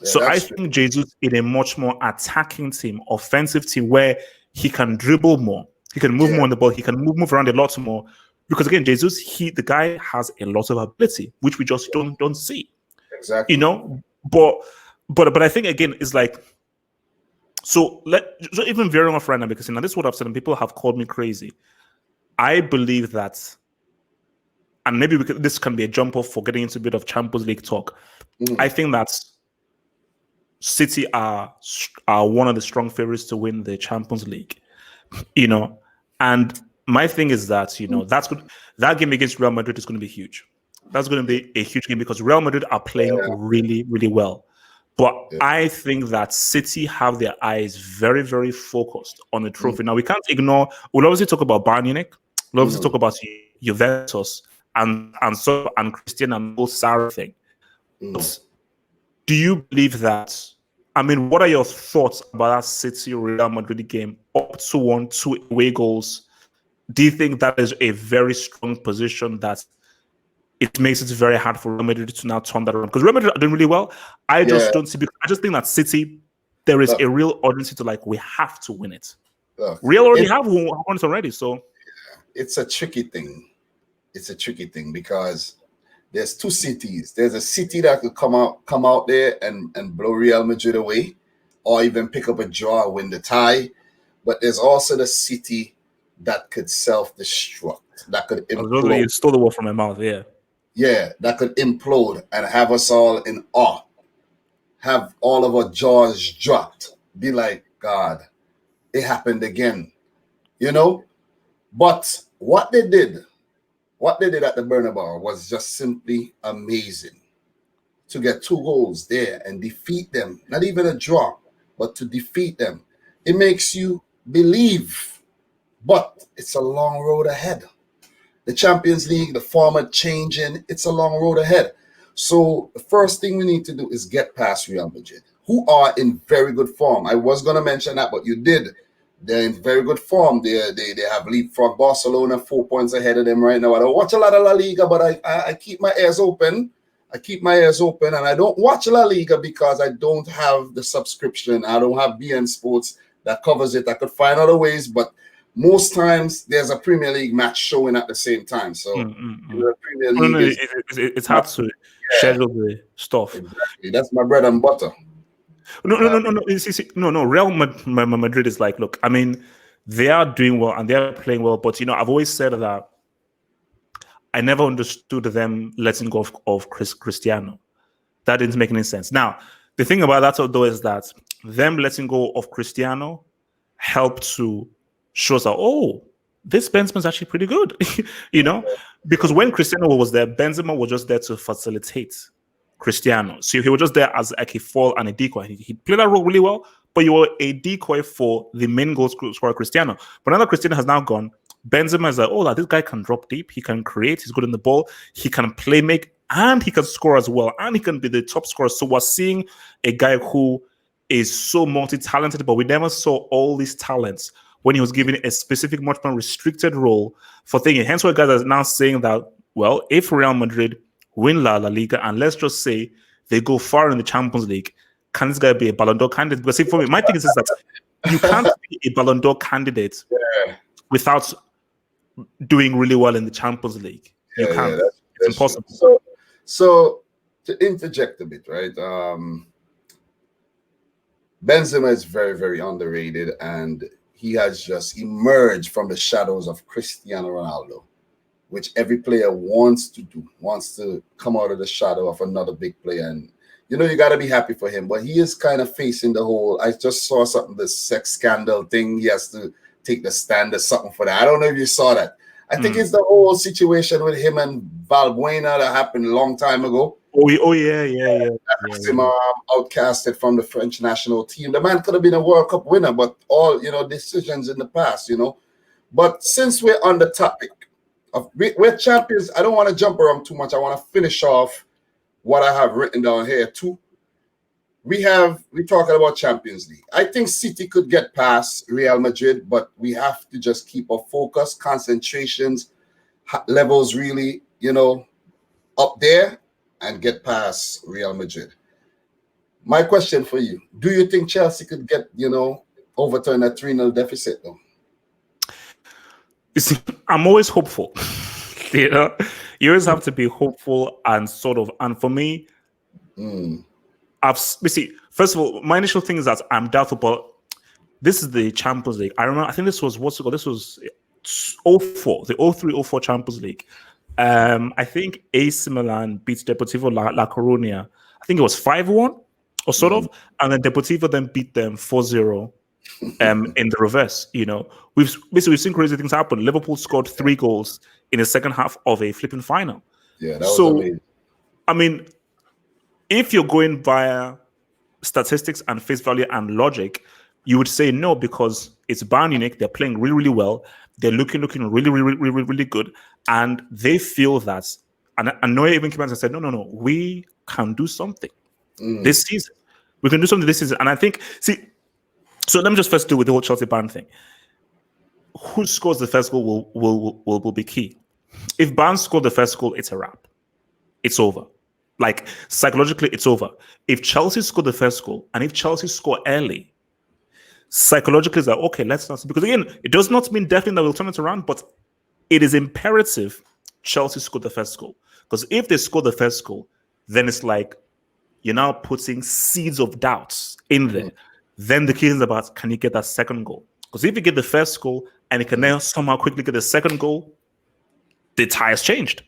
Yeah, so I think Jesus in a much more attacking team, offensive team, where he can dribble more, he can move more on the ball, he can move around a lot more. Because again, Jesus, the guy has a lot of ability, which we just don't see. Exactly. You know, but I think again it's like, so even veering off right now, because this is what I've said and people have called me crazy. I believe that, and maybe this can be a jump off for getting into a bit of Champions League talk. I think that City are one of the strong favorites to win the Champions League. You know, and my thing is that, you know, that's good. That game against Real Madrid is going to be huge. That's going to be a huge game because Real Madrid are playing really, really well. But I think that City have their eyes very, very focused on the trophy. Now, we can't ignore, we'll obviously talk about Bayern Munich. We'll obviously talk about Juventus and Cristiano and the whole Sarri thing. But do you believe that, I mean, what are your thoughts about that City Real Madrid game? Up to 1-2 away goals. Do you think that is a very strong position that it makes it very hard for Real Madrid to now turn that around? Because Real Madrid are doing really well. I just don't see. I just think that City, there is a real urgency to, like, we have to win it. Real already have won it already, so it's a tricky thing. It's a tricky thing because there's two cities. There's a city that could come out there and blow Real Madrid away, or even pick up a draw, win the tie. But there's also the city that could self-destruct, that could implode. You stole the word from my mouth, yeah. Yeah, that could implode and have us all in awe, have all of our jaws dropped, be like, God, it happened again, you know? But what they did at the Bernabeu was just simply amazing. To get 2 goals there and defeat them, not even a draw, but to defeat them, it makes you believe. But it's a long road ahead. The Champions League, the format changing, it's a long road ahead. So the first thing we need to do is get past Real Madrid, who are in very good form. I was going to mention that, but you did. They're in very good form. They have leapfrog Barcelona 4 points ahead of them right now. I don't watch a lot of La Liga, but I keep my ears open. And I don't watch La Liga because I don't have the subscription. I don't have BN Sports that covers it. I could find other ways, but most times there's a Premier League match showing at the same time. So the Premier League it's hard to schedule the stuff. Exactly. That's my bread and butter. No. Real Madrid is like, look, I mean, they are doing well and they are playing well, but, you know, I've always said that I never understood them letting go of Cristiano. That didn't make any sense. Now, the thing about that, though, is that them letting go of Cristiano helped to show us that, oh, this Benzema's actually pretty good, you know? Because when Cristiano was there, Benzema was just there to facilitate Cristiano. So he was just there as like a foil and a decoy. He played that role really well, but you were a decoy for the main goal scorer, Cristiano. But now that Cristiano has now gone, Benzema is like, oh, this guy can drop deep, he can create, he's good in the ball, he can play make, and he can score as well, and he can be the top scorer. So we're seeing a guy who is so multi-talented, but we never saw all these talents when he was given a specific, much more restricted role for thinking. Hence why guys are now saying that, well, if Real Madrid win La Liga, and let's just say they go far in the Champions League, can this guy be a Ballon d'Or candidate? Because see, for me, my thing is that you can't be a Ballon d'Or candidate without doing really well in the Champions League. You can't. It's impossible. So to interject a bit, right? Benzema is very, very underrated, and he has just emerged from the shadows of Cristiano Ronaldo, which every player wants to do, wants to come out of the shadow of another big player. And you got to be happy for him. But he is kind of facing the whole. I just saw something, the sex scandal thing. He has to take the stand or something for that. I don't know if you saw that. I think it's the whole situation with him and Valbuena that happened a long time ago. Yeah. Him outcasted from the French national team. The man could have been a World Cup winner, but all decisions in the past. But since we're on the topic of we're champions, I don't want to jump around too much. I want to finish off what I have written down here too. We're talking about Champions League. I think City could get past Real Madrid, but we have to just keep our focus, concentrations, levels really, up there and get past Real Madrid. My question for you, do you think Chelsea could get, overturn a 3-0 deficit though? You see, I'm always hopeful. You always have to be hopeful and and for me, first of all, my initial thing is that I'm doubtful, but this is the Champions League. I remember, I think this was This was 04, the 03-04 Champions League. I think AC Milan beat Deportivo La Coruña. I think it was 5-1 or and then Deportivo then beat them 4-0 in the reverse. We've seen crazy things happen. Liverpool scored 3 goals in the second half of a flipping final. Yeah, that was amazing. I mean, if you're going via statistics and face value and logic, you would say no, because it's Bayern Munich. They're playing really, really well. They're looking really, really, really, really good. And they feel that, and Neuer even came out and said, no, we can do something this season. We can do something this season. And I think, so let me just first do with the whole Chelsea Bayern thing. Who scores the first goal will be key. If Bayern scored the first goal, it's a wrap. It's over. Like, psychologically, it's over. If Chelsea score the first goal, and if Chelsea score early, psychologically, it's like, okay, let's not. Because again, it does not mean definitely that we'll turn it around, but it is imperative Chelsea score the first goal. Because if they score the first goal, then it's like you're now putting seeds of doubts in there. Then the key is about, can you get that second goal? Because if you get the first goal and you can now somehow quickly get the second goal, the tie has changed.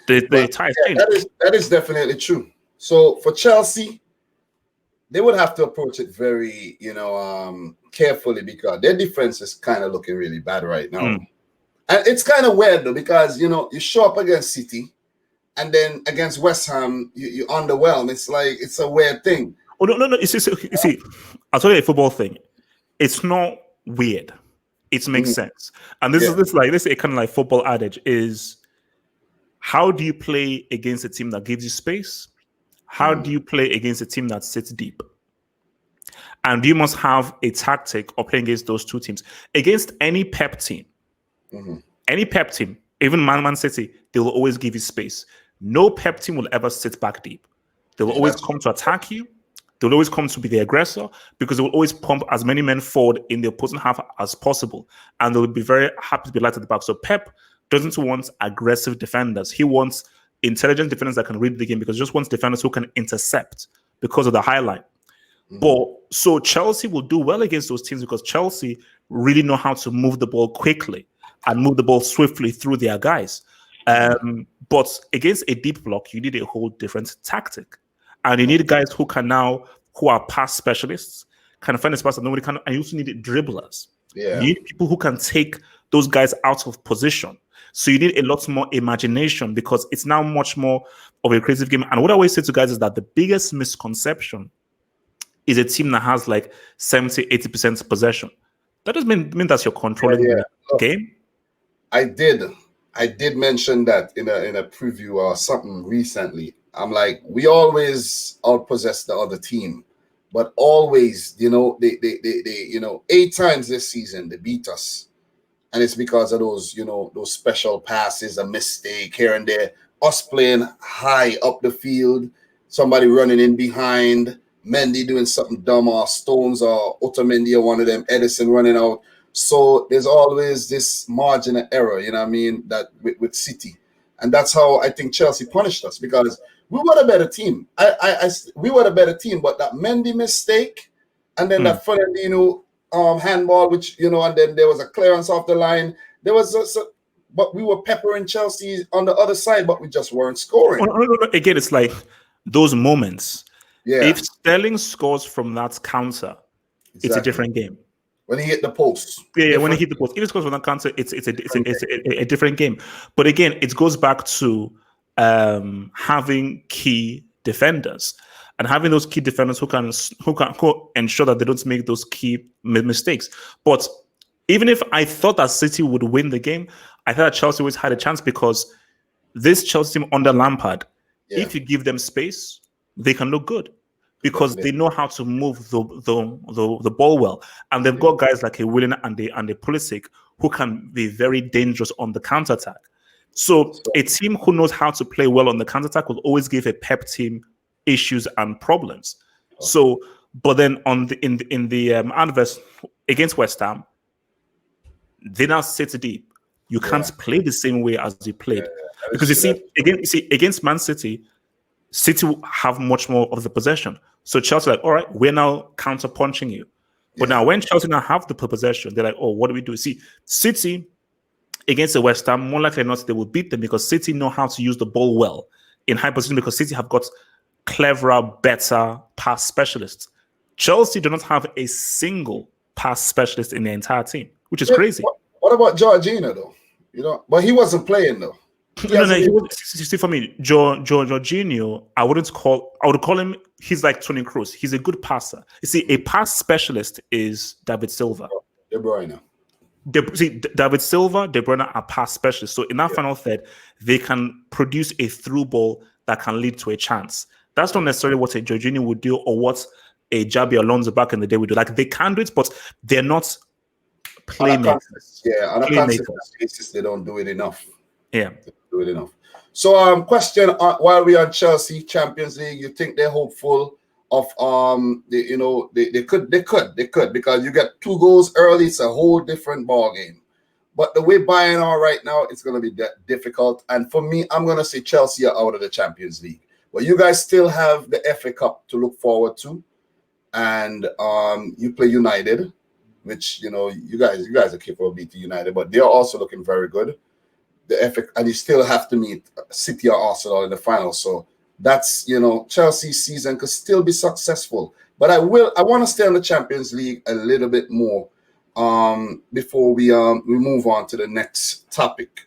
The tie has changed. That is definitely true. So for Chelsea, they would have to approach it very, carefully, because their defense is kind of looking really bad right now. And it's kind of weird though, because you show up against City, and then against West Ham, you underwhelm. It's like, it's a weird thing. Oh no! You see, I'll tell you a football thing. It's not weird. It makes sense. And this is a kind of like football adage is, how do you play against a team that gives you space? How do you play against a team that sits deep? And you must have a tactic of playing against those two teams. Against any Pep team, even Man City, they will always give you space. No Pep team will ever sit back deep. They will always come to attack you. They will always come to be the aggressor, because they will always pump as many men forward in the opposing half as possible. And they will be very happy to be light at the back. So Pep doesn't want aggressive defenders. He wants intelligent defenders that can read the game, because he just wants defenders who can intercept because of the high line. But so Chelsea will do well against those teams, because Chelsea really know how to move the ball quickly and move the ball swiftly through their guys. But against a deep block, you need a whole different tactic. And you need guys who are pass specialists, can find a pass that nobody can, and you also need dribblers. Yeah. You need people who can take those guys out of position. So you need a lot more imagination, because it's now much more of a creative game. And what I always say to guys is that the biggest misconception is a team that has like 70-80% possession. That doesn't mean that you're controlling the game. I did mention that in a preview or something recently. I'm like, we always outpossess the other team, but always, they 8 times this season they beat us, and it's because of those special passes, a mistake here and there, us playing high up the field, somebody running in behind, Mendy doing something dumb, or Stones or Otamendi or one of them, Edison running out. So there's always this margin of error, that with City. And that's how I think Chelsea punished us, because we were a better team. We were a better team, but that Mendy mistake and then that Fernandinho handball, which and then there was a clearance off the line. There was but we were peppering Chelsea on the other side, but we just weren't scoring. Again, it's like those moments. Yeah. If Sterling scores from that counter, it's a different game. When he hit the post. Yeah, when he hit the post. If it scores from that counter, it's a different game. But again, it goes back to having key defenders and having those key defenders who can ensure that they don't make those key mistakes. But even if I thought that City would win the game, I thought that Chelsea always had a chance because this Chelsea team under Lampard, if you give them space, they can look good because they know how to move the ball well, and they've got guys like a Willian and a Pulisic who can be very dangerous on the counter-attack. So a team who knows how to play well on the counter-attack will always give a Pep team issues and problems. So, but then in the adverse against West Ham, they now sit deep. You can't play the same way as you played because you see against Man City, City will have much more of the possession. So Chelsea like, all right, we're now counter punching you. But now when Chelsea now have the possession, they're like, oh, what do we do? See, City against the West Ham, more likely than not, they will beat them because City know how to use the ball well in high position because City have got cleverer, better pass specialists. Chelsea do not have a single pass specialist in the entire team, which is crazy. What about Jorginho though? But he wasn't playing though. See, for me, Jorginho, I would call him. He's like Toni Kroos. He's a good passer. You see, a pass specialist is David Silva. De Bruyne. David Silva, De Bruyne are pass specialists. So in that final third, they can produce a through ball that can lead to a chance. That's not necessarily what a Jorginho would do or what a Jabi Alonso back in the day would do. Like they can do it, but they're not playmakers. On a consistent basis, they don't do it enough. Yeah. Do it enough. So, question while we're on Chelsea Champions League, you think they're hopeful of they could because you get 2 goals early, it's a whole different ball game. But the way Bayern are right now, it's going to be difficult. And for me, I'm going to say Chelsea are out of the Champions League. But you guys still have the FA Cup to look forward to, and you play United, which you guys are capable of beating United, but they are also looking very good. The FA, and you still have to meet City or Arsenal in the final. So that's Chelsea's season could still be successful. But I want to stay on the Champions League a little bit more before we move on to the next topic.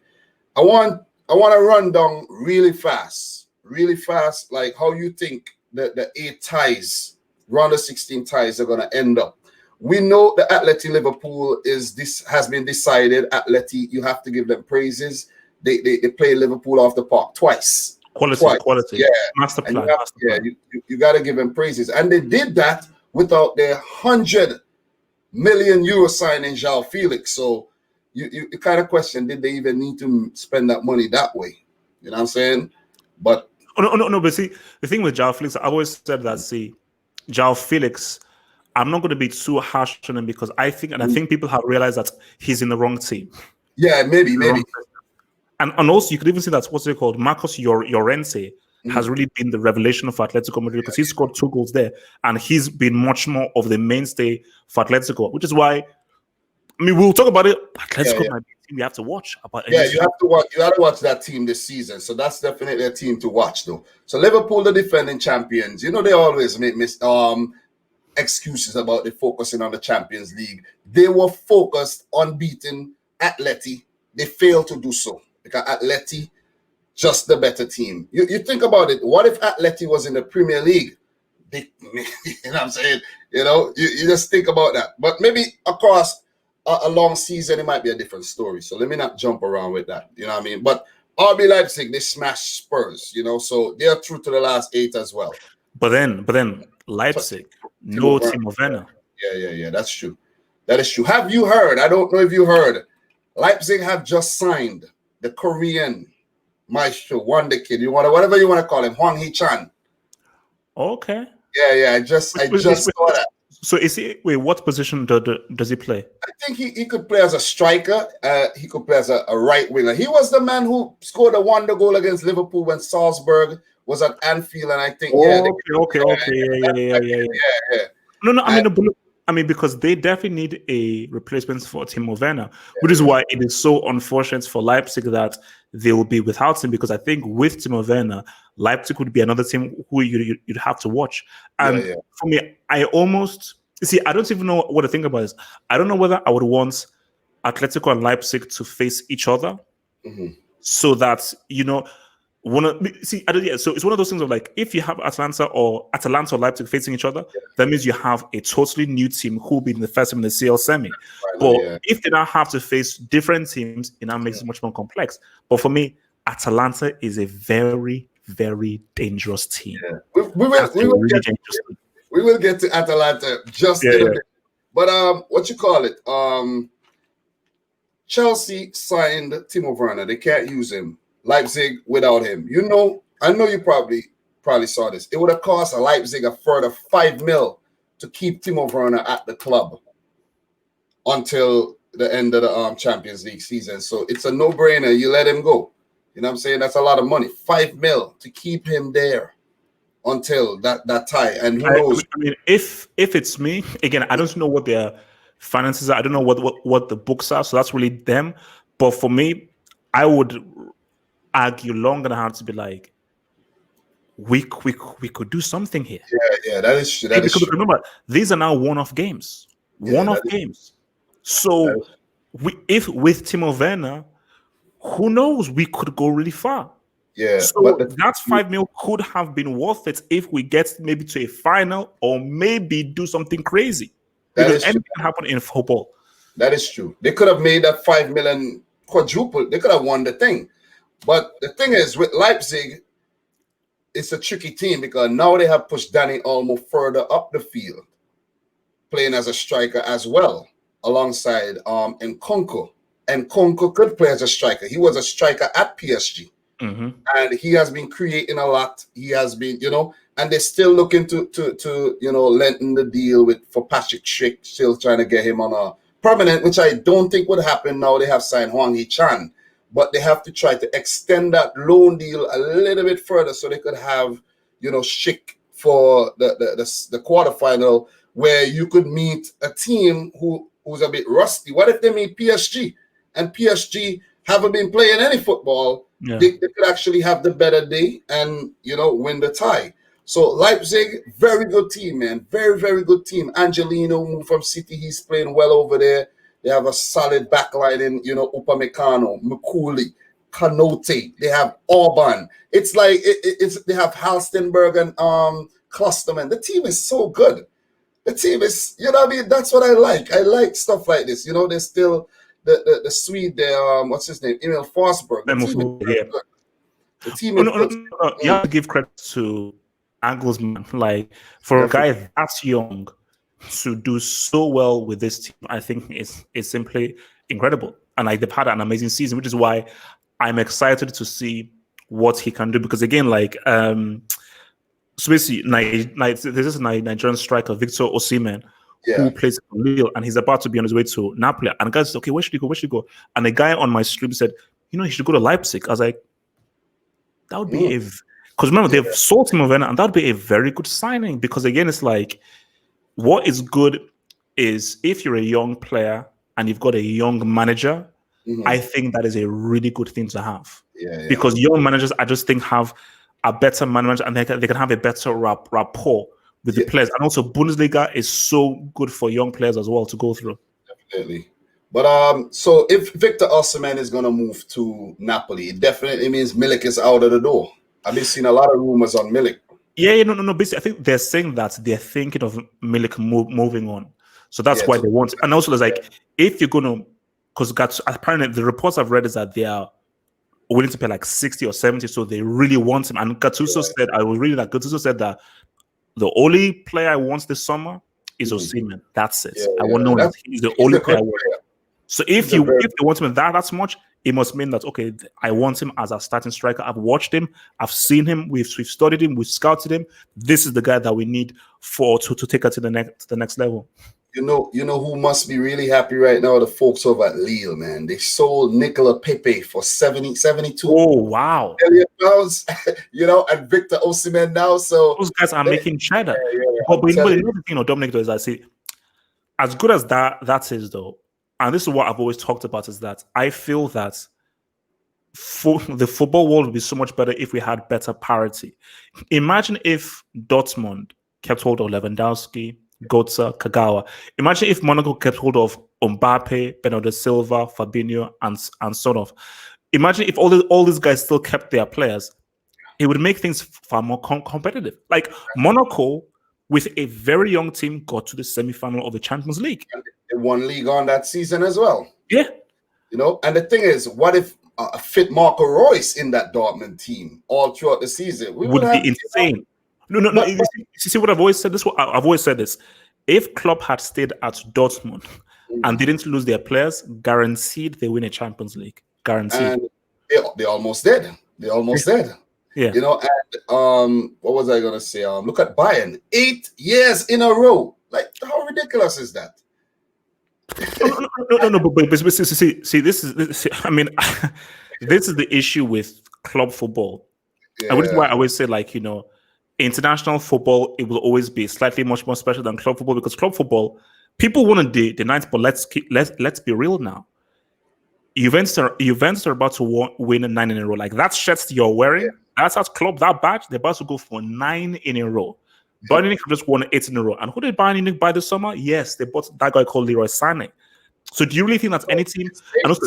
I want to run down really fast, like how you think the 8 ties, round of 16 ties are going to end up. We know the Atleti Liverpool has been decided. Atleti, you have to give them praises. They play Liverpool off the park twice. Quality. Yeah. Master plan. You got to give them praises. And they did that without their 100 million euro signing João Felix. So you kind of question, did they even need to spend that money that way? You know what I'm saying? But no. But see, the thing with João Felix, I always said that. See, João Felix, I'm not going to be too harsh on him because I think people have realized that he's in the wrong team. Yeah, maybe. And also, you could even see that what's it called? Marcos Llorente has really been the revelation of Atletico Madrid because he scored 2 goals there, and he's been much more of the mainstay for Atletico, which is why. I mean, we'll talk about it. Atletico might be a team we have to watch. You have to watch. You have to watch that team this season. So that's definitely a team to watch, though. So Liverpool, the defending champions, they always make excuses about the focusing on the Champions League. They were focused on beating Atleti. They failed to do so because Atleti just the better team. You think about it. What if Atleti was in the Premier League? You know what I'm saying? You just think about that. But maybe across a long season, it might be a different story. So let me not jump around with that. You know what I mean? But RB Leipzig, they smashed Spurs, so they are through to the last 8 as well. But then Leipzig, no Timo Werner. Yeah, that's true. That is true. Have you heard? I don't know if you heard. Leipzig have just signed the Korean maestro, Wonder Kid. Whatever you want to call him, Hwang Hee-chan. Okay. Yeah. I just saw that. So is he? Wait, what position does he play? I think he could play as a striker. He could play as a right winger. He was the man who scored a wonder goal against Liverpool when Salzburg was at Anfield, and I think Okay. Yeah. No. I mean, because they definitely need a replacement for Timo Werner, which is why it is so unfortunate for Leipzig that they will be without him. Because I think with Timo Werner, Leipzig would be another team who you'd have to watch. And for me, I almost see. I don't even know what to think about this. I don't know whether I would want Atletico and Leipzig to face each other, so that see, I don't, yeah. So it's one of those things of like, if you have Atlanta or Leipzig facing each other, that means you have a totally new team who will be in the first team in the CL semi. But if they now have to face different teams, it now makes it much more complex. But for me, Atalanta is a very, very dangerous team. We will get to Atalanta just in a bit. But what you call it? Chelsea signed Timo Werner. They can't use him. Leipzig without him. I know you probably saw this. It would have cost Leipzig a further 5 mil to keep Timo Werner at the club until the end of the Champions League season. So it's a no-brainer. You let him go. You know what I'm saying? That's a lot of money. 5 mil to keep him there until that tie. And who knows? I mean, if it's me, again, I don't know what their finances are. I don't know what the books are. So that's really them. But for me, I would argue long and hard to be like, we could do something here. Yeah, that is true. That is true. Remember, these are now one-off games. One-off games. So if with Timo Werner, who knows, we could go really far. Yeah. So that 5 mil could have been worth it if we get maybe to a final or maybe do something crazy. Because anything can happen in football. That is true. They could have made that 5 million quadruple. They could have won the thing. But the thing is, with Leipzig, it's a tricky team because now they have pushed Dani Olmo further up the field, playing as a striker as well, alongside Nkunku. And Nkunku could play as a striker. He was a striker at PSG. And he has been creating a lot. He has been, and they're still looking to lengthen the deal for Patrick Schick, still trying to get him on a permanent, which I don't think would happen now they have signed Hwang Hee-chan. But they have to try to extend that loan deal a little bit further so they could have, Schick for the quarterfinal, where you could meet a team who's a bit rusty. What if they meet PSG? And PSG haven't been playing any football. They could actually have the better day and, win the tie. So Leipzig, very good team, man. Very, very good team. Angelino moved from City. He's playing well over there. They have a solid backline in, Upamecano, Mukuli, Kanote. They have Orban. It's like they have Halstenberg and Klosterman. The team is so good. The team is, that's what I like. I like stuff like this. There's still the Swede there, what's his name? Emil Forsberg. The team is good. You have to give credit to Nagelsmann. Like, for a guy that's young to do so well with this team, I think is simply incredible. And like, they've had an amazing season, which is why I'm excited to see what he can do. Because again, like, so basically, there's this Nigerian striker, Victor Osimhen, who plays for Lille, and he's about to be on his way to Napoli. And the guy said, okay, where should he go? Where should he go? And the guy on my stream said, he should go to Leipzig. I was like, that would be because remember, they've sold him over, and that would be a very good signing. Because again, it's like, what is good is if you're a young player and you've got a young manager, I think that is a really good thing to have. Because young managers, I just think, have a better management, and they can have a better rapport with the players. And also, Bundesliga is so good for young players as well to go through. Definitely. But so if Victor Osimhen is going to move to Napoli, it definitely means Milik is out of the door. I've been seeing a lot of rumors on Milik. No. Basically, I think they're saying that they're thinking of Milik moving on. So that's why they want. And also, there's like, if you're going to, because apparently the reports I've read is that they are willing to pay like 60 or 70, so they really want him. And Gattuso said, I was reading that Gattuso said that the only player I want this summer is Osimhen. That's it. I want to know that he's the only player I want. So if they want him that much, it must mean that, okay, I want him as a starting striker. I've watched him, I've seen him, we've studied him, we've scouted him. This is the guy that we need to take her to the next level. You know who must be really happy right now? The folks over at Lille, man. They sold Nicola Pepe for 72 Oh wow, million pounds, and Victor Osimhen now. So those guys are making cheddar. I'm But you know telling the thing, Dominic, though, is I see as good as that is though, and this is what I've always talked about is that I feel that the football world would be so much better if we had better parity. Imagine if Dortmund kept hold of Lewandowski, Götze, Kagawa. Imagine if Monaco kept hold of Mbappe, Bernardo Silva, Fabinho, and sort of. Imagine if all these guys still kept their players. It would make things far more competitive. Like Monaco, with a very young team, got to the semi-final of the Champions League. they won league on that season as well. Yeah. And the thing is, what if a fit Marco Reus in that Dortmund team all throughout the season? We would would be insane. No. You see what I've always said? I've always said this. If Klopp had stayed at Dortmund and didn't lose their players, guaranteed they win a Champions League. Guaranteed. And they almost did. They almost did. Yeah. And what was I gonna say? Look at Bayern, 8 years in a row. Like, how ridiculous is that? No. But see, this. I mean, this is the issue with club football, and which is why I always say, like, international football, it will always be slightly much more special than club football because club football, people want to deny it, but let's be real now. Juventus are about to win 9 in a row. Like that shirt you're wearing, that's at club, that badge, they're about to go for 9 in a row. Bayern Munich just won 8 in a row. And who did Bayern Munich buy this summer? Yes, they bought that guy called Leroy Sané. So do you really think that any team, and also,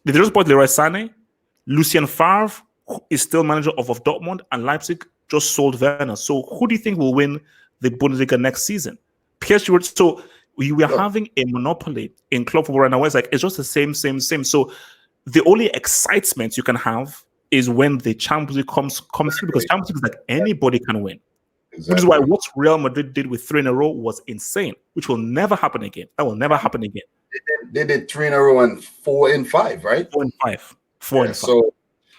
they just bought Leroy Sané? Lucien Favre is still manager of Dortmund, and Leipzig just sold Werner. So who do you think will win the Bundesliga next season? PSG. So we are having a monopoly in club football right now. It's like it's just the same. So the only excitement you can have is when the Champions League comes through, because Champions League is like anybody can win. Exactly. Which is why what Real Madrid did with 3 in a row was insane, which will never happen again. That will never happen again. They did 3 in a row and 4 in 5, right? 4 in 5. 4 in 5.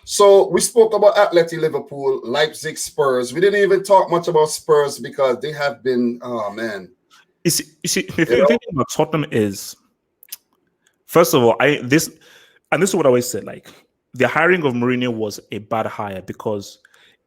So we spoke about Atleti, Liverpool, Leipzig, Spurs. We didn't even talk much about Spurs because they have been, oh man. You see, the thing about Tottenham is, first of all, this is what I always said, like, the hiring of Mourinho was a bad hire because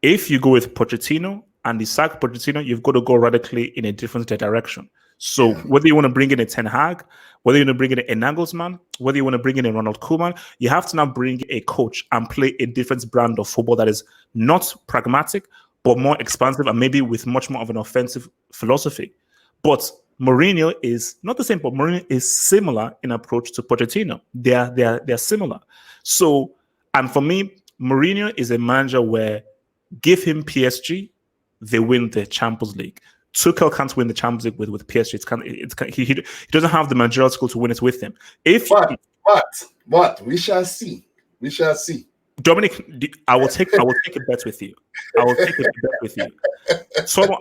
if you go with Pochettino and you sack Pochettino, you've got to go radically in a different direction. So whether you want to bring in a Ten Hag, whether you want to bring in a Nagelsmann, whether you want to bring in a Ronald Koeman, you have to now bring a coach and play a different brand of football that is not pragmatic, but more expansive and maybe with much more of an offensive philosophy. But Mourinho is not the same, but Mourinho is similar in approach to Pochettino. They're similar. So, and for me, Mourinho is a manager where give him PSG, they win the Champions League. Tuchel can't win the Champions League with PSG. He doesn't have the managerial skill to win it with him. But we shall see. We shall see. Dominic, I will take a bet with you. I will take a bet with you. So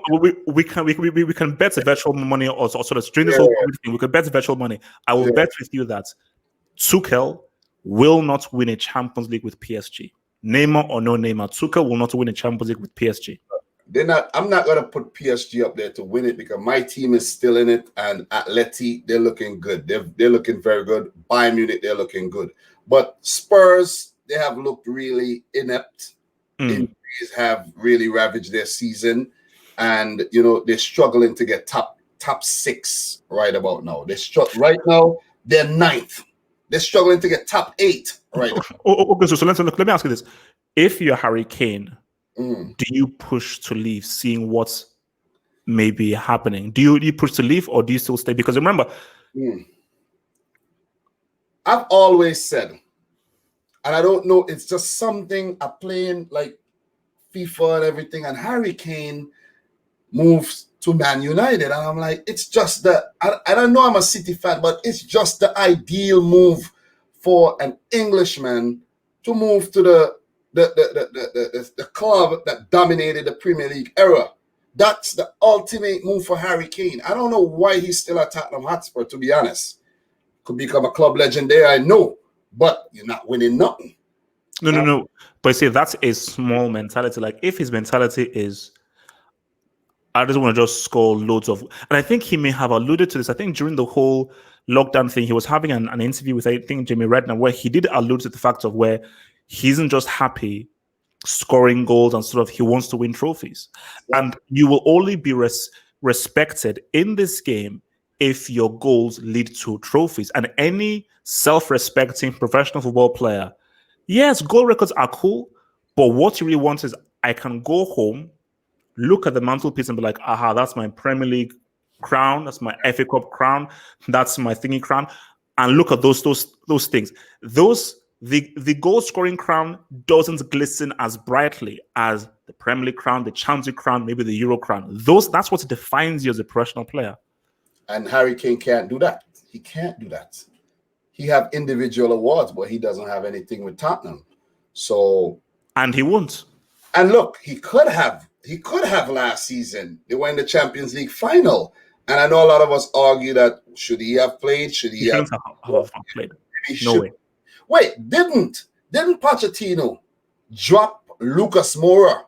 we can bet the virtual money or sort of during this whole thing. We can bet the virtual money. I will bet with you that Tuchel will not win a Champions League with PSG. Neymar or no Neymar, Tuchel will not win a Champions League with PSG. I'm not going to put PSG up there to win it because my team is still in it, and Atleti, they're looking good. They're looking very good. Bayern Munich, they're looking good. But Spurs, they have looked really inept. Injuries have really ravaged their season, and they're struggling to get top 6 right about now. Right now. They're 9th. They're struggling to get top 8 right now. Okay, so let me ask you this: if you're Harry Kane, do you push to leave, seeing what's maybe happening? Do you push to leave, or do you still stay? Because remember, I've always said, and I don't know, it's just something I'm playing like FIFA and everything, and Harry Kane moves to Man United, and I'm like, it's just I don't know, I'm a City fan, but it's just the ideal move for an Englishman to move to the club that dominated the Premier League era. That's the ultimate move for Harry Kane. I don't know why he's still at Tottenham Hotspur, to be honest. Could become a club legend there, I know, but you're not winning nothing. No. But see, that's a small mentality. Like, if his mentality is, I just want to just score loads of. And I think he may have alluded to this. I think during the whole lockdown thing, he was having an interview with, I think, Jimmy Redknapp, where he did allude to the fact of where he isn't just happy scoring goals and sort of he wants to win trophies. Yeah. And you will only be respected in this game if your goals lead to trophies. And any self-respecting professional football player, yes, goal records are cool, but what you really want is I can go home, look at the mantelpiece and be like, aha, that's my Premier League crown, that's my FA Cup crown, that's my thingy crown, and look at those things. The goal scoring crown doesn't glisten as brightly as the Premier League crown, the Champions League crown, maybe the Euro crown. That's what defines you as a professional player. And Harry Kane can't do that. He can't do that. He have individual awards, but he doesn't have anything with Tottenham. So, and he won't. And look, he could have last season. They were in the Champions League final. And I know a lot of us argue that should he have played? Should he have played? No way. Wait, didn't Pochettino drop Lucas Moura?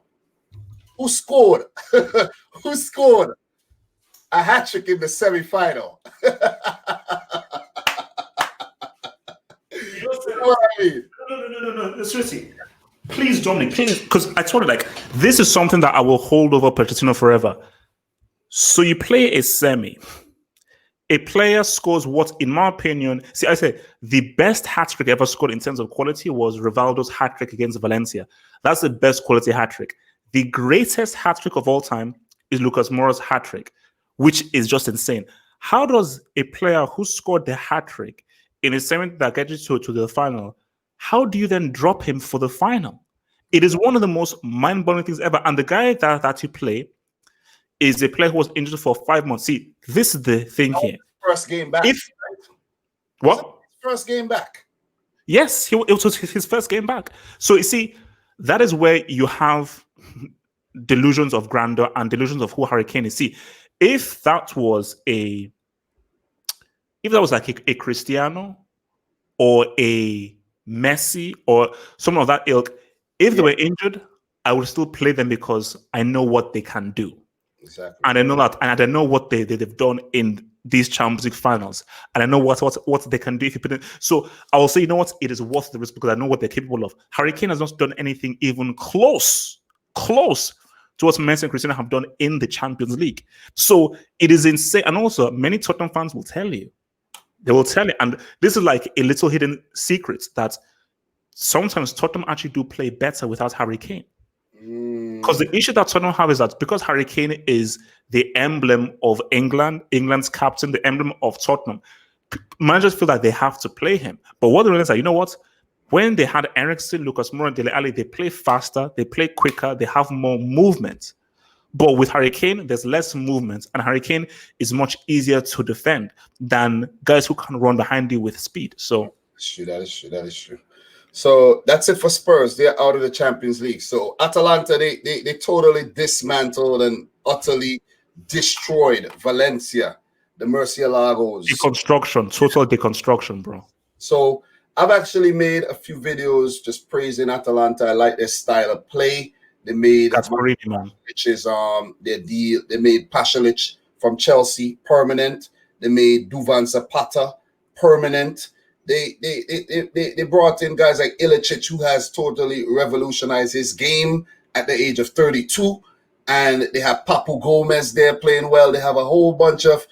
Who scored? Who scored a hat-trick in the semi-final? You know what I mean? No. Seriously. Please, Dominic, please, because I told you, like, this is something that I will hold over Pochettino forever. So you play a semi. A player scores what, in my opinion, I say the best hat-trick ever scored in terms of quality was Rivaldo's hat-trick against Valencia. That's the best quality hat-trick. The greatest hat-trick of all time is Lucas Moura's hat-trick, which is just insane. How does a player who scored the hat-trick in a semi that gets you to the final, how do you then drop him for the final? It is one of the most mind-boggling things ever. And the guy that you play is a player who was injured for 5 months. See, this is the thing here. First game back. Right? What? First game back. Yes, it was his first game back. So you see, that is where you have delusions of grandeur and delusions of who Harry Kane is. See, if that was like a Cristiano or a Messi or someone of that ilk, if they were injured, I would still play them because I know what they can do. Exactly. And I know that, and I know what they've done in these Champions League finals, and I know what they can do if you put it. So I will say, you know what, it is worth the risk because I know what they're capable of. Harry Kane has not done anything even close to what Messi and Cristiano have done in the Champions League. So it is insane. And also, many Tottenham fans will tell you, and this is like a little hidden secret that sometimes Tottenham actually do play better without Harry Kane. Because the issue that Tottenham have is that because Harry Kane is the emblem of England, England's captain, the emblem of Tottenham, managers feel that they have to play him. But what they realize is that, you know what? When they had Eriksen, Lucas Moura, and Dele Alli, they play faster, they play quicker, they have more movement. But with Harry Kane, there's less movement, and Harry Kane is much easier to defend than guys who can run behind you with speed. So that is true. So that's it for Spurs. They're out of the Champions League. So Atalanta, they totally dismantled and utterly destroyed Valencia, the Murciélagos. Total deconstruction, bro. So I've actually made a few videos just praising Atalanta. I like their style of play. They made which is their deal. They made Pasalic from Chelsea permanent. They made Duvan Zapata permanent. They brought in guys like Ilicic, who has totally revolutionized his game at the age of 32. And they have Papu Gomez there playing well. They have a whole bunch of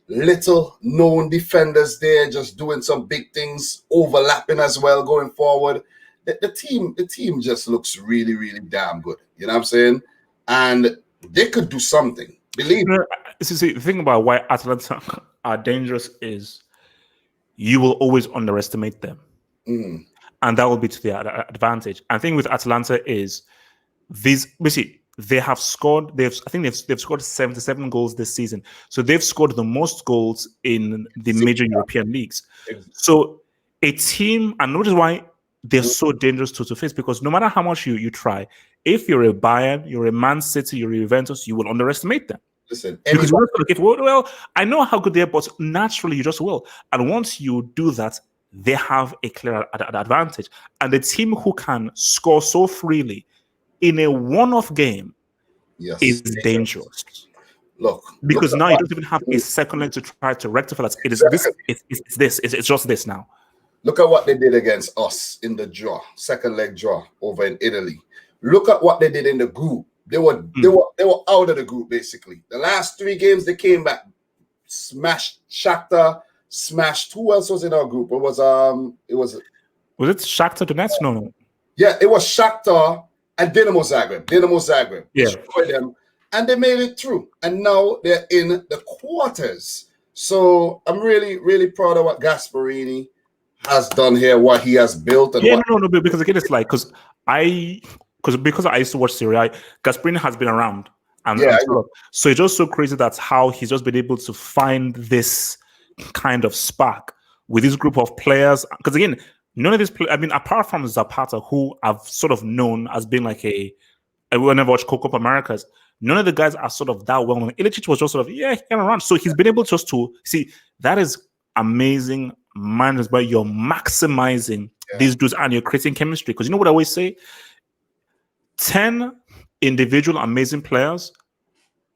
little known defenders there just doing some big things, overlapping as well going forward. The team just looks really, really damn good. You know what I'm saying? And they could do something. Believe me. See, the thing about why Atalanta are dangerous is you will always underestimate them. And that will be to their advantage. I think with Atalanta is they have scored. They've scored 77 goals this season. So they've scored the most goals in the major European leagues. So a team, and which is why they're so dangerous to face, because no matter how much you try, if you're a Bayern, you're a Man City, you're a Juventus, you will underestimate them. Listen, because well, I know how good they are, but naturally you just will. And once you do that, they have a clear advantage. And the team who can score so freely in a one-off game is dangerous. Look, because at now you what, don't even have a second leg to try to rectify that. It is this. exactly. It's this. It's just this now. Look at what they did against us in the draw, second leg draw over in Italy. Look at what they did in the group. They were out of the group basically. The last 3 games they came back, smashed Shakhtar, smashed. Who else was in our group? Was it Shakhtar Donetsk? No. Yeah, it was Shakhtar and Dinamo Zagreb. Yeah. Destroyed them, and they made it through. And now they're in the quarters. So I'm really, really proud of what Gasparini has done here, what he has built, and no, because again, it's like because I used to watch Serie A, Gasperini has been around, and so it's just so crazy that's how he's just been able to find this kind of spark with this group of players. Because again, none of these, apart from Zapata, who I've sort of known as being like I will never watch Copa Americas. None of the guys are sort of that well known. Ilicic was just sort of he came around, so he's been able just to see that is amazing. Managed by you're maximizing these dudes and you're creating chemistry. Because you know what I always say? 10 individual amazing players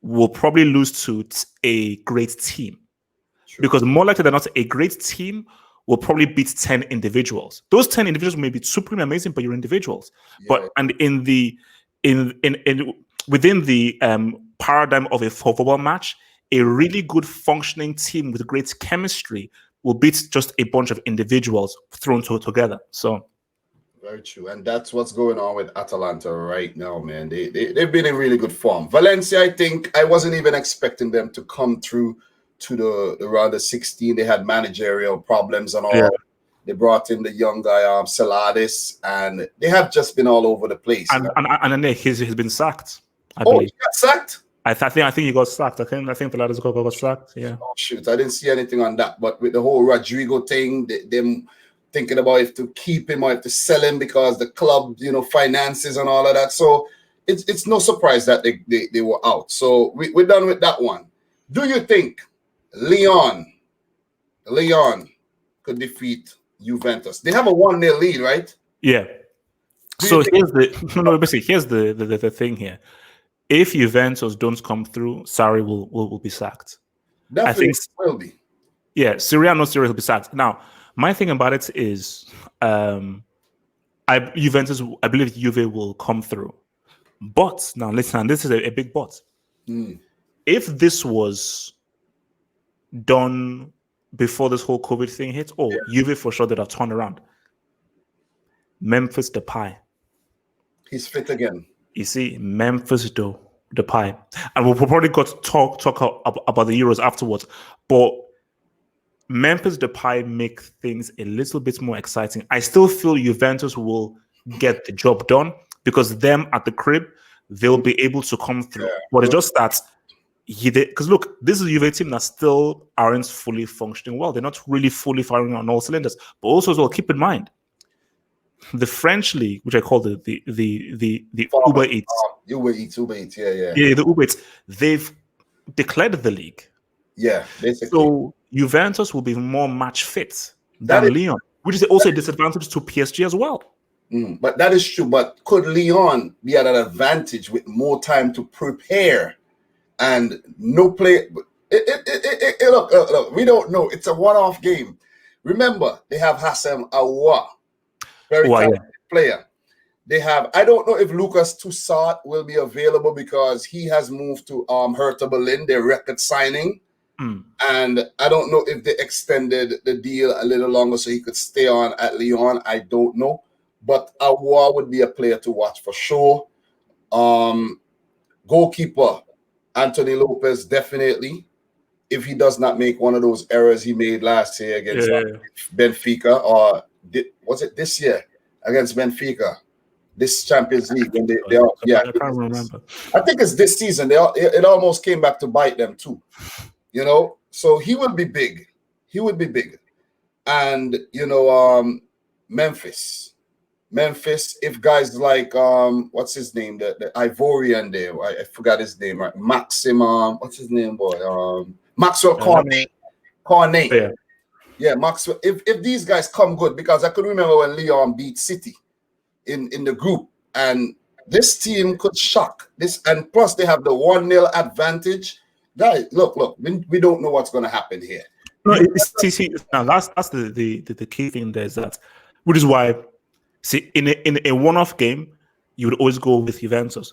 will probably lose to a great team. True. Because more likely than not, a great team will probably beat 10 individuals. Those 10 individuals may be supremely amazing, but you're individuals. But and within the paradigm of a football match, a really good functioning team with great chemistry will beat just a bunch of individuals thrown together. So, very true, and that's what's going on with Atalanta right now, man. They've been in really good form. Valencia, I think I wasn't even expecting them to come through to the round of 16. They had managerial problems and all. Yeah. They brought in the young guy, Saladis, and they have just been all over the place. And then he's been sacked. I believe. He got sacked. I think he got sacked. I think the ladders got sacked. Yeah. Oh shoot! I didn't see anything on that. But with the whole Rodrigo thing, them thinking about if to keep him or if to sell him because the club, finances and all of that. So it's no surprise that they were out. So we're done with that one. Do you think Leon could defeat Juventus? They have a 1-0 lead, right? Yeah. So here's the thing here. If Juventus don't come through, Sarri will be sacked. Definitely, I think will be. Yeah, Syria will be sacked. Now, my thing about it is, Juventus, I believe Juve will come through. But now, listen, this is a big but. If this was done before this whole COVID thing hit, Juve for sure that have turned around. Memphis Depay, he's fit again. You see, Memphis Depay, and we'll probably got to talk about the Euros afterwards. But Memphis Depay make things a little bit more exciting. I still feel Juventus will get the job done because them at the crib, they'll be able to come through. But it's just that because look, this is a Juve team that still aren't fully functioning well. They're not really fully firing on all cylinders. But also as well, keep in mind, the French league, which I call the Uber Eats. Uber Eats, yeah. Yeah, the Uber Eats. They've declared the league. Yeah, basically. So Juventus will be more match fit than Lyon, which is also a disadvantage to PSG as well. But that is true. But could Lyon be at an advantage with more time to prepare and no play? Look, we don't know. It's a one-off game. Remember, they have Hassem Aouar. Very talented player. They have, I don't know if Lucas Toussaint will be available because he has moved to Hertha Berlin, their record signing. And I don't know if they extended the deal a little longer so he could stay on at Lyon. I don't know. But Aouar would be a player to watch for sure. Goalkeeper, Anthony Lopez, definitely. If he does not make one of those errors he made last year against Benfica, or was it this year against Benfica, this Champions League when they are, I can't remember. I think it's this season. It almost came back to bite them too. So he would be big. He would be big. And Memphis, if guys like what's his name, the Ivorian there, I forgot his name, right? Maximum, what's his name, boy? Maxwell Cornet. Yeah, Maxwell. If these guys come good, because I could remember when Lyon beat City in the group, and this team could shock this, and plus they have the 1-0 advantage. Guys, look, we don't know what's going to happen here. No, see, now that's the key thing there is that, which is why, see, in a one-off game, you would always go with Juventus.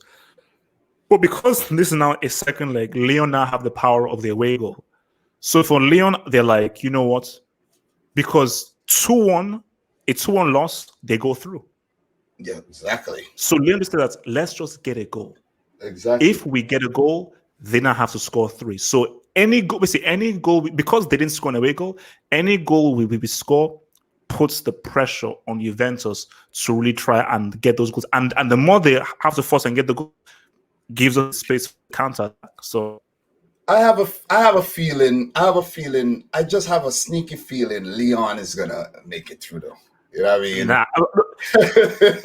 But because this is now a second leg, Leon now have the power of the away goal. So for Leon, they're like, you know what? Because 2-1, a 2-1 loss, they go through. Yeah, exactly. So Leon just said that let's just get a goal. Exactly. If we get a goal, they now have to score 3. So any goal, because they didn't score an away goal, any goal we score puts the pressure on Juventus to really try and get those goals. And the more they have to force and get the goal, gives us space for counter. So I have a feeling. I just have a sneaky feeling Leon is gonna make it through though. You know what I mean?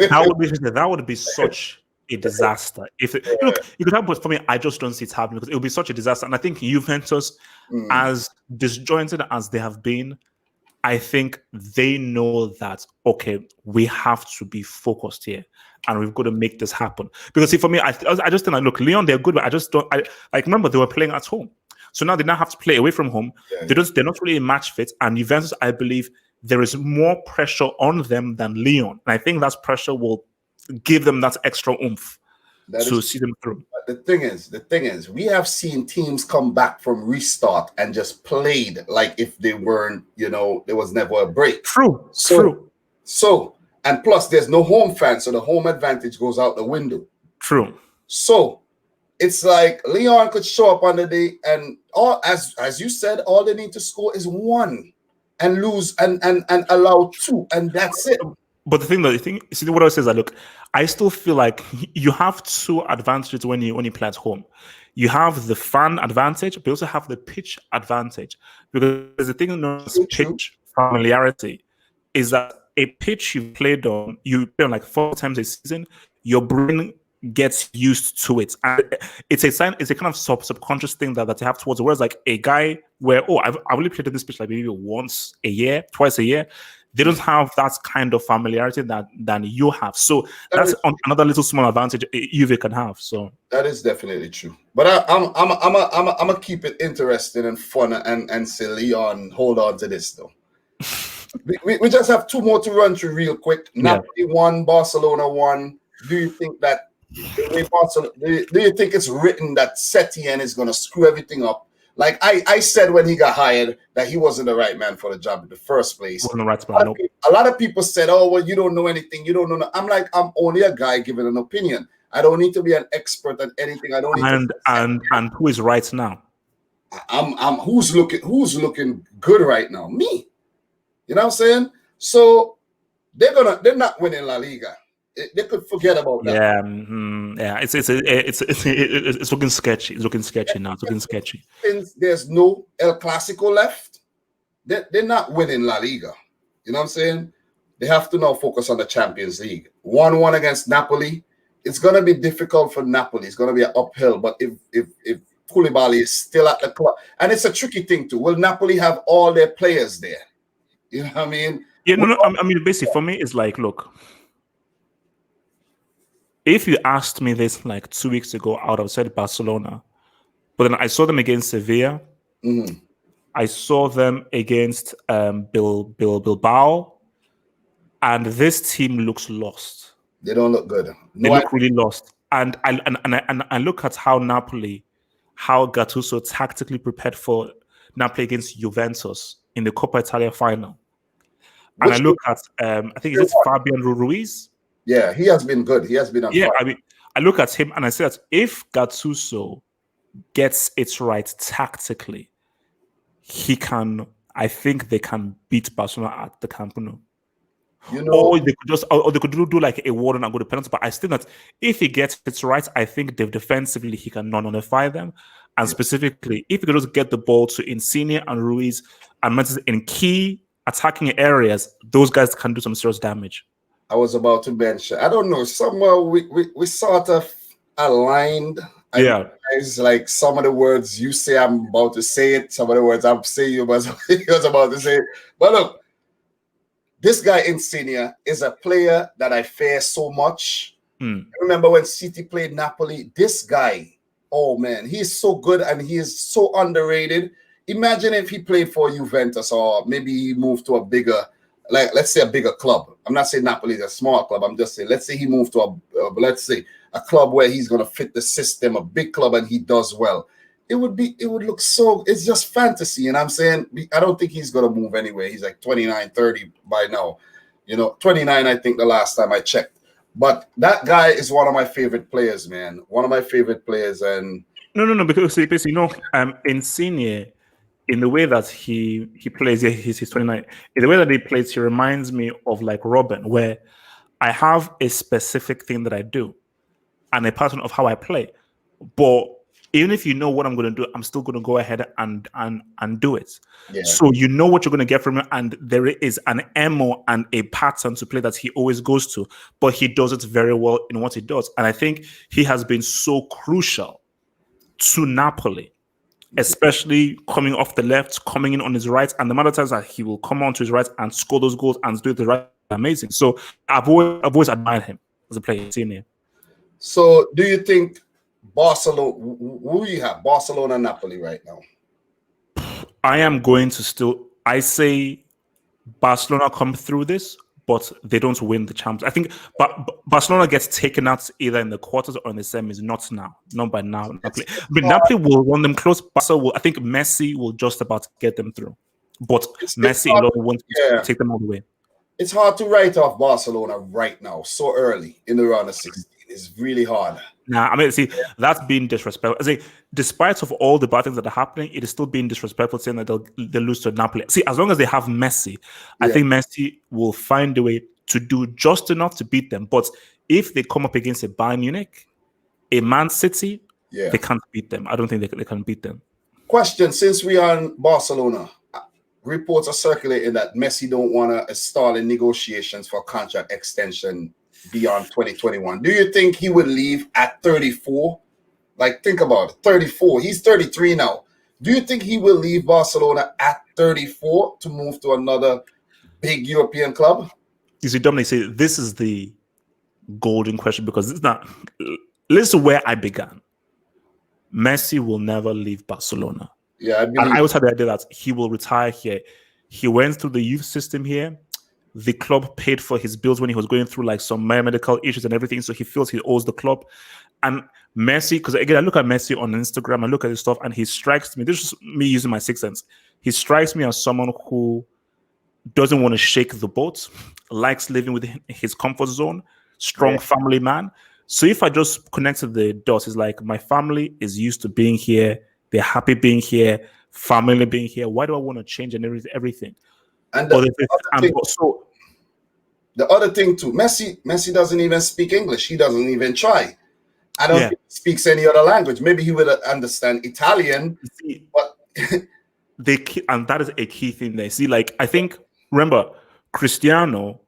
That would be such a disaster. If look, you could have, but for me, I just don't see it happening because it would be such a disaster. And I think Juventus, as disjointed as they have been, I think they know that, okay, we have to be focused here and we've got to make this happen. Because see, for me, I just think, look, Leon, they're good, but I just don't, I remember they were playing at home. So now they now have to play away from home. They're not really a match fit. And Juventus, I believe, there is more pressure on them than Leon. And I think that pressure will give them that extra oomph to see them through. The thing is, we have seen teams come back from restart and just played like if they weren't, there was never a break. True. So, and plus there's no home fans, so the home advantage goes out the window. True. So it's like Leon could show up on the day and as you said, all they need to score is 1 and lose and allow 2, and that's it. But see what I say is that, look, I still feel like you have 2 advantages when you play at home. You have the fan advantage, but you also have the pitch advantage. Because there's a thing known as pitch familiarity, is that a pitch you play on like 4 times a season, your brain gets used to it. And it's a kind of subconscious thing that you have towards it. Whereas like a guy where, I've only played this pitch like maybe once a year, twice a year. They don't have that kind of familiarity than you have. So that's another little small advantage Juve can have. So that is definitely true. But I'm gonna keep it interesting and fun and say, Leon, hold on to this though. we just have 2 more to run through real quick. Napoli 1, Barcelona 1. Do you think that do you think it's written that Setien is gonna screw everything up? Like I said when he got hired that he wasn't the right man for the job in the first place. Wasn't the right man, a lot of people said, "Oh, well, you don't know anything. You don't know." I'm like, I'm only a guy giving an opinion. I don't need to be an expert at anything. I don't need and who is right now? I'm who's looking good right now? Me. You know what I'm saying? So they're not winning La Liga. They could forget about that. Yeah. It's looking sketchy. It's looking sketchy now. It's looking sketchy. Since there's no El Clasico left, they're not winning La Liga. You know what I'm saying? They have to now focus on the Champions League. 1-1 against Napoli. It's gonna be difficult for Napoli. It's gonna be an uphill. But if Koulibaly is still at the club, and it's a tricky thing too. Will Napoli have all their players there? You know what I mean? Yeah, no. I mean, basically, for me, it's like, look. If you asked me this like 2 weeks ago, I would have said Barcelona. But then I saw them against Sevilla. I saw them against Bilbao. And this team looks lost. They don't look good. They look really lost. And I look at how Gattuso tactically prepared for Napoli against Juventus in the Coppa Italia final. And I look at, I think it's Fabian Ruiz. Yeah, he has been good. He has been on fire. I mean, I look at him and I say that if Gattuso gets it right tactically, I think they can beat Barcelona at the Camp Nou. Or they could do like a warden and go to penalty. But I still that if he gets it right, I think defensively he can nullify them. And specifically, if he could just get the ball to Insigne and Ruiz and Messi in key attacking areas, those guys can do some serious damage. I was about to mention. I don't know. Somewhere we sort of aligned. It's like some of the words you say, I'm about to say it. Some of the words I'm saying, you was about to say it. But look, this guy Insigne is a player that I fear so much. Remember when City played Napoli? This guy Oh man, he's so good and he is so underrated. Imagine if he played for Juventus or maybe he moved to a bigger, like let's say a bigger club. I'm not saying Napoli is a small club. I'm just saying, let's say he moved to let's say a club where he's gonna fit the system, a big club, and he does well. It would look so. It's just fantasy, and I'm saying I don't think he's gonna move anyway. He's like 29, 30 by now. 29. I think the last time I checked. But that guy is one of my favorite players, man. One of my favorite players, and No, because basically, Insigne, in the way that he plays, yeah, he's 29. In the way that he plays, he reminds me of like Robin, where I have a specific thing that I do and a pattern of how I play. But even if you know what I'm going to do, I'm still going to go ahead and do it. yeah, So you know what you're going to get from it, and there is an MO and a pattern to play that he always goes to, but he does it very well in what he does. And I think he has been so crucial to Napoli, especially coming off the left, coming in on his right, and the amount of times that he will come on to his right and score those goals and do it the right, amazing. So I've always admired him as a player. So do you think Barcelona? Who you have? Barcelona, and Napoli right now. I am going to I say Barcelona come through this, but they don't win the champs. I think Barcelona gets taken out either in the quarters or in the semis. Not by now. Napoli will run them close. I think Messi will just about get them through, but Messi alone won't take them all the way. It's hard to write off Barcelona right now, so early in the round of 16. It's really hard. Nah, I mean, see, that's being disrespectful. I say, despite of all the bad things that are happening, it is still being disrespectful saying that they'll lose to Napoli. See, as long as they have Messi, I think Messi will find a way to do just enough to beat them. But if they come up against a Bayern Munich, a Man City, they can't beat them. I don't think they can beat them. Question, since we are in Barcelona, reports are circulating that Messi don't want to stall in negotiations for contract extension beyond 2021. Do you think he would leave at 34? Like, think about it, 34. He's 33 now. Do you think he will leave Barcelona at 34 to move to another big European club? You see, Dominic, this is the golden question, because it's not. This is where I began. Messi will never leave Barcelona. Yeah, and I always had the idea that he will retire here. He went through the youth system here. The club paid for his bills when he was going through like some medical issues and everything. So he feels he owes the club. And Messi, because again, I look at Messi on Instagram, I look at his stuff, and he strikes me. This is me using my sixth sense. He strikes me as someone who doesn't want to shake the boat, likes living within his comfort zone, strong family man. So if I just connected the dots, it's like my family is used to being here. They're happy being here, family being here. Why do I want to change and everything? And the other thing too, Messi doesn't even speak English. He doesn't even try. I don't think he speaks any other language. Maybe he would understand Italian. But and that is a key thing there. See, like, I think, remember, Cristiano,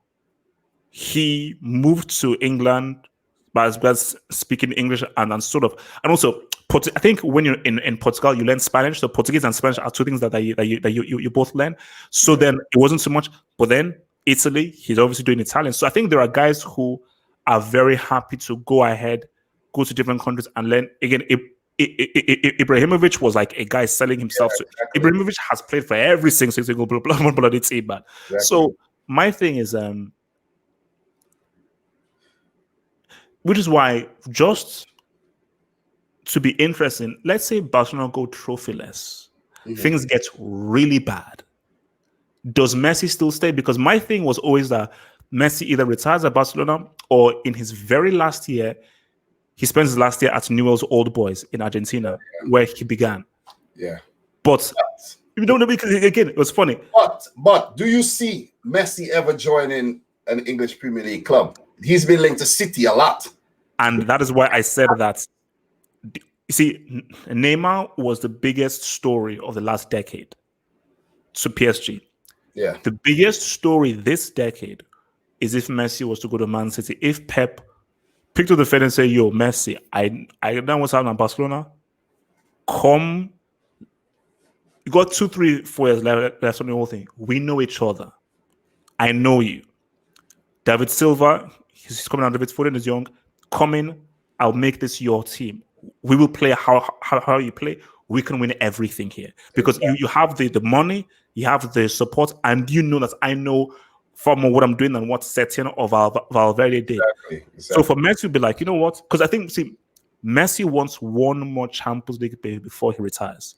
he moved to England by speaking English and also I think when you're in Portugal, you learn Spanish. So Portuguese and Spanish are two things that you both learn. So then it wasn't so much. But then Italy, he's obviously doing Italian. So I think there are guys who are very happy to go ahead, go to different countries and learn. Again, Ibrahimovic was like a guy selling himself. Exactly. Ibrahimovic has played for every single bloody team, man. Exactly. So my thing is, which is why, just to be interesting, let's say Barcelona go trophyless, things get really bad. Does Messi still stay? Because my thing was always that Messi either retires at Barcelona or in his very last year, he spends his last year at Newell's Old Boys in Argentina, where he began. Yeah. But you don't know, because again, it was funny. But do you see Messi ever joining an English Premier League club? He's been linked to City a lot. And that is why I said that. You see, Neymar was the biggest story of the last decade to PSG. Yeah. The biggest story this decade is if Messi was to go to Man City. If Pep picked up the phone and said, yo, Messi, I know what's happening at Barcelona. Come. You got 2, 3, 4 years left on the whole thing. We know each other. I know you. David Silva, he's coming out. David Foden is young. Come in. I'll make this your team. we will play how you play. We can win everything here because you have the money, you have the support, and you know that I know far more what I'm doing than what Setien or Valverde did. Exactly. So for Messi to be like, you know what? Because I think, see, Messi wants one more Champions League before he retires.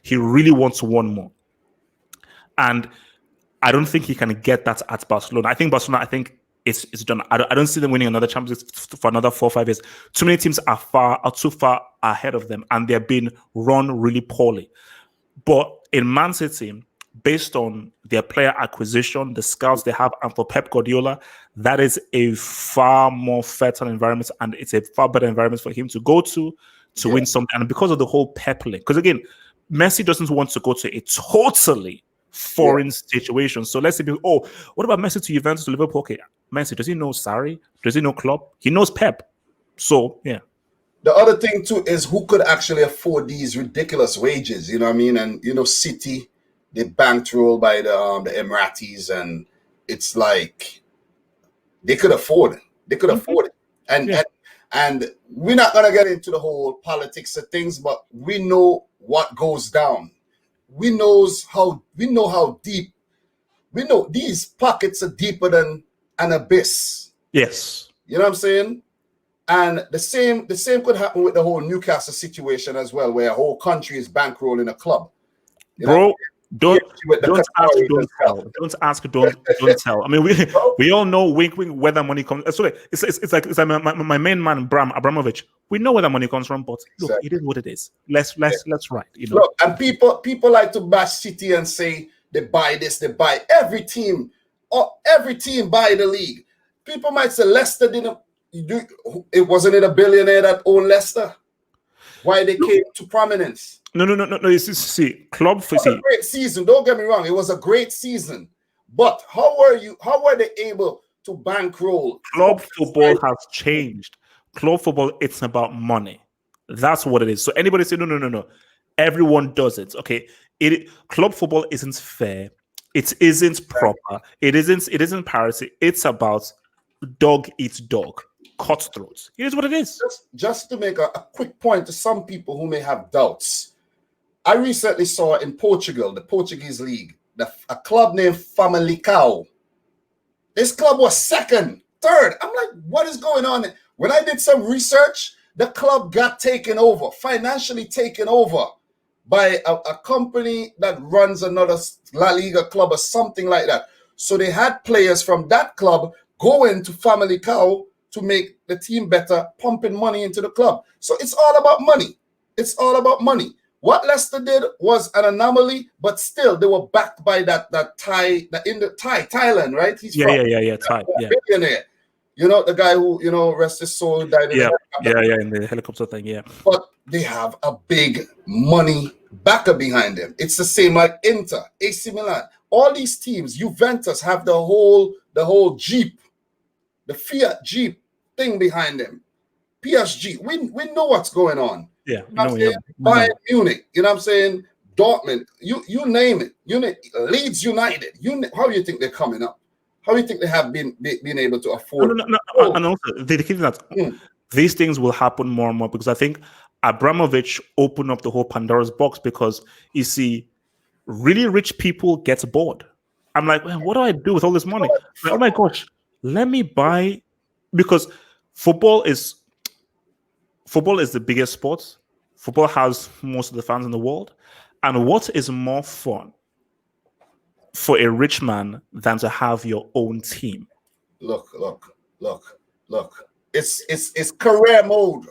He really wants one more. And I don't think he can get that at Barcelona. I think Barcelona, it's done. I don't see them winning another Champions League for another 4 or 5 years. Too many teams are too far ahead of them, and they're being run really poorly. But in Man City, based on their player acquisition, the scouts they have, and for Pep Guardiola, that is a far more fertile environment, and it's a far better environment for him to go to win something. And because of the whole Pep link, because again, Messi doesn't want to go to a totally foreign situation. So let's say, what about Messi to Juventus to Liverpool? Okay, Messi, does he know Sarri? Does he know Klopp? He knows Pep. So yeah. The other thing too is who could actually afford these ridiculous wages. You know what I mean? And City, they bankrolled by the Emiratis, and it's like they could afford it. They could afford it. And we're not gonna get into the whole politics of things, but we know what goes down. We know how deep. We know these pockets are deeper than an abyss. Yes. You know what I'm saying? And the same could happen with the whole Newcastle situation as well, where a whole country is bankrolling a club. Bro, don't ask, don't tell. I mean, we all know, wink, wink, where the money comes. So it's like my main man, Abramovich. We know where the money comes from, but look, it is what it is. Let's write. Look, and people like to bash City and say they buy this, they buy every team buy the league. People might say Leicester didn't. It wasn't a billionaire that owned Leicester. Why they came to prominence? No. You see, club for a great season. Don't get me wrong; it was a great season. But how were they able to bankroll? Club football has changed. Club football, it's about money. That's what it is. So anybody say no. Everyone does it. Okay, club football isn't fair. It isn't proper. It isn't parity. It's about dog eats dog. Cutthroats. It is what it is. Just to make a quick point to some people who may have doubts, I recently saw in Portugal, the Portuguese league, a club named Famalicão. This club was second, third. I'm like, what is going on? When I did some research, the club got financially taken over by a company that runs another La Liga club or something like that. So they had players from that club go into Famalicão to make the team better, pumping money into the club. So it's all about money. It's all about money. What Leicester did was an anomaly, but still they were backed by that Thailand, right? He's Thai, billionaire. The guy who, rest his soul, died in in the helicopter thing, yeah. But they have a big money backer behind them. It's the same like Inter, AC Milan. All these teams, Juventus have the whole Jeep, the Fiat Jeep thing behind them. PSG, we know what's going on. Yeah, Bayern Munich, you know what I'm saying? Dortmund, you name it. Leeds United. How do you think they're coming up? How do you think they have been able to afford? No. And also, they think that these things will happen more and more because I think Abramovich opened up the whole Pandora's box because you see, really rich people get bored. I'm like, well, what do I do with all this money? Like, oh my gosh, let me buy, because football is the biggest sport. Football has most of the fans in the world. And what is more fun for a rich man than to have your own team? Look. It's career mode.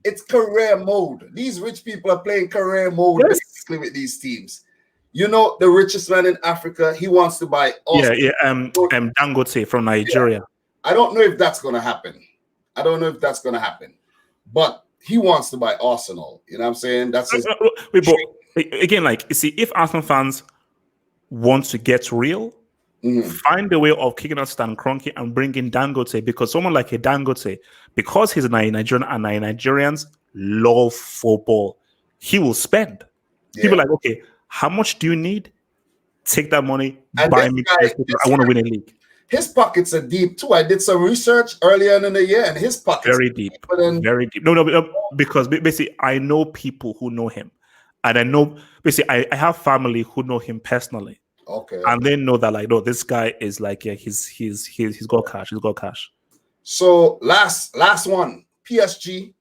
It's career mode. These rich people are playing career mode basically with these teams. The richest man in Africa, he wants to buy Dangote from Nigeria. I don't know if that's going to happen. But he wants to buy Arsenal. You know what I'm saying? That's his. Again, like, you see, if Arsenal fans want to get real, find a way of kicking out Stan Kroenke and bringing Dangote, because someone like a Dangote, because he's a Nigerian and Nigerians love football, he will spend. People are like, okay, how much do you need? Take that money, buy me. I want to win a league. his pockets are deep too. I did some research earlier in the year, and his pockets very are deep, deeper than very deep. No, because basically I know people who know him, and I know basically I have family who know him personally, okay. and they know that like, no, this guy is like, yeah, he's got cash, he's got cash. So last one, PSG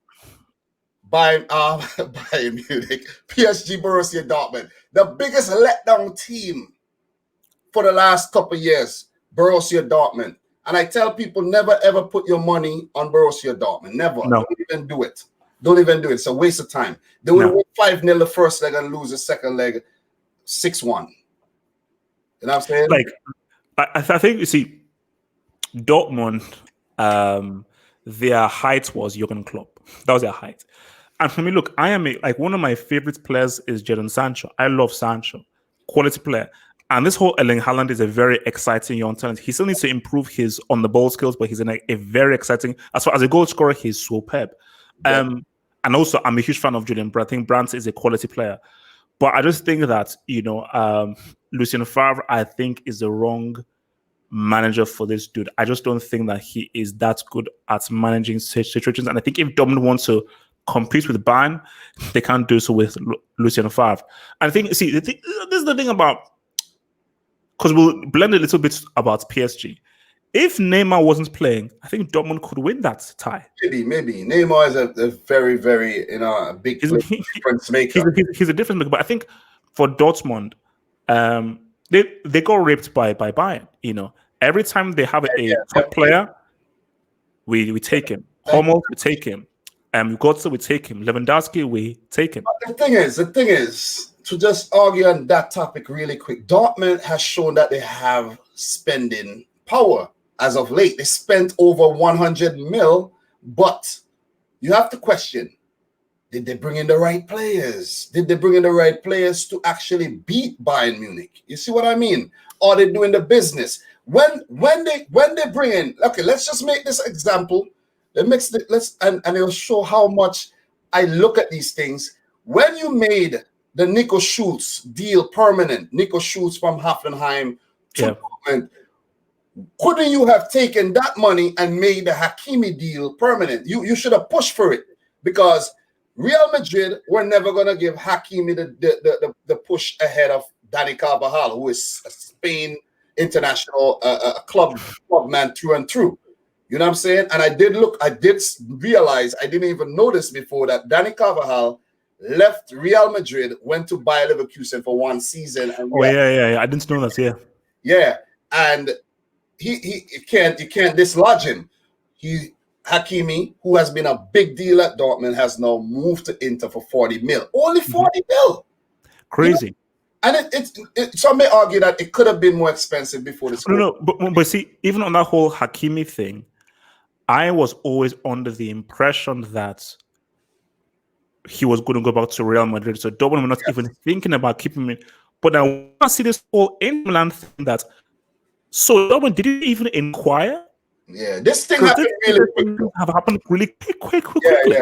by Bayern Munich, PSG Borussia Dortmund, the biggest letdown team for the last couple of years, Borussia Dortmund. And I tell people, never ever put your money on Borussia Dortmund. Never. No. Don't even do it. Don't even do it. It's a waste of time. They will win 5-0 the first leg and lose the second leg 6-1. You know what I'm saying? Like, I think, you see, Dortmund, their height was Jurgen Klopp. That was their height. And for me, look, I am like one of my favorite players is Jadon Sancho. I love Sancho, quality player. And this whole Erling Haaland is a very exciting young talent. He still needs to improve his on the ball skills, but he's a very exciting. As far as a goal scorer, he's superb. Yeah. And also, I'm a huge fan of Julian Brandt. I think Brandt is a quality player. But I just think that, Lucien Favre, I think, is the wrong manager for this dude. I just don't think that he is that good at managing situations. And I think if Dortmund wants to compete with Bayern, they can't do so with Lucien Favre. And I think, see, this is the thing about, because we'll blend a little bit about PSG. If Neymar wasn't playing, I think Dortmund could win that tie. Maybe. Neymar is a very, very, a big difference maker. He's a difference maker. But I think for Dortmund, they got raped by Bayern. Every time they have a top player, we take him. Hummel, we take him. Götze, we take him. Lewandowski, we take him. But the thing is, to just argue on that topic really quick, Dortmund has shown that they have spending power as of late. They spent over 100 mil, but you have to question, did they bring in the right players? Did they bring in the right players to actually beat Bayern Munich? You see what I mean? Are they doing the business? When they bring in, okay, let's just make this example. And it'll show how much I look at these things. When you made the Nico Schultz deal permanent, Nico Schultz from Hoffenheim to Dortmund, couldn't you have taken that money and made the Hakimi deal permanent? You should have pushed for it, because Real Madrid were never going to give Hakimi the push ahead of Dani Carvajal, who is a Spain international club man through and through. You know what I'm saying? And I did realize, I didn't even notice before, that Dani Carvajal left Real Madrid, went to Bayer Leverkusen for one season. And yeah. I didn't know that. Yeah, and you can't dislodge him. Hakimi, who has been a big deal at Dortmund, has now moved to Inter for 40 mil. Only 40 mil. Crazy. And some may argue that it could have been more expensive before this. No, but see, even on that whole Hakimi thing, I was always under the impression that he was going to go back to Real Madrid. So Dortmund were not even thinking about keeping him. But I want to see this whole Inter Milan thing that, so Dortmund didn't even inquire. Yeah, this thing happened really quickly. Have happened really quickly. Yeah.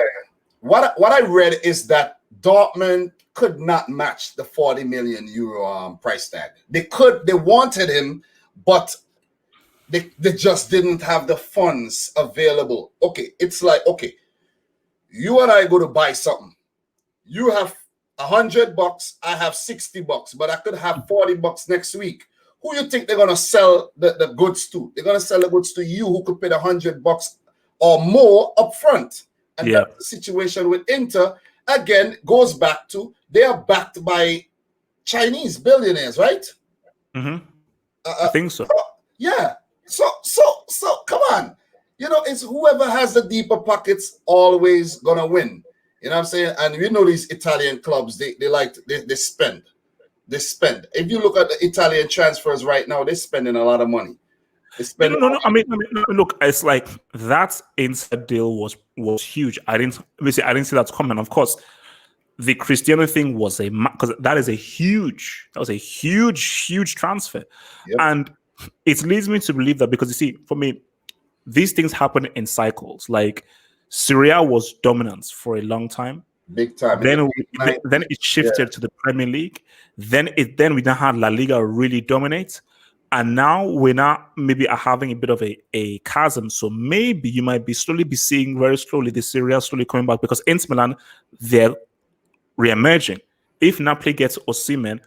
What I read is that Dortmund could not match the 40 million euro price tag. They wanted him, but they just didn't have the funds available. Okay, it's like, okay, you and I go to buy something. You have $100, I have $60, but I could have $40 next week. Who you think they're gonna sell the goods to? They're gonna sell the goods to you, who could pay the $100 or more up front. And that's the situation with Inter. Again, goes back to, they are backed by Chinese billionaires, right? Mm-hmm. I think so. Yeah. So come on. It's whoever has the deeper pockets always gonna win. You know what I'm saying? And these Italian clubs, they spend. They spend. If you look at the Italian transfers right now, they're spending a lot of money. No. I mean, look, it's like that inside deal was huge. I didn't see that coming. Of course, the Cristiano thing was because that was a huge transfer, and it leads me to believe that, because you see, for me, these things happen in cycles. Like Syria was dominant for a long time. Big time. Then it shifted to the Premier League. Then we now had La Liga really dominate. And now we're now maybe are having a bit of a chasm. So maybe you might be slowly be seeing very slowly the Serie A slowly coming back because Inter Milan, they're re-emerging. If Napoli gets Osimhen,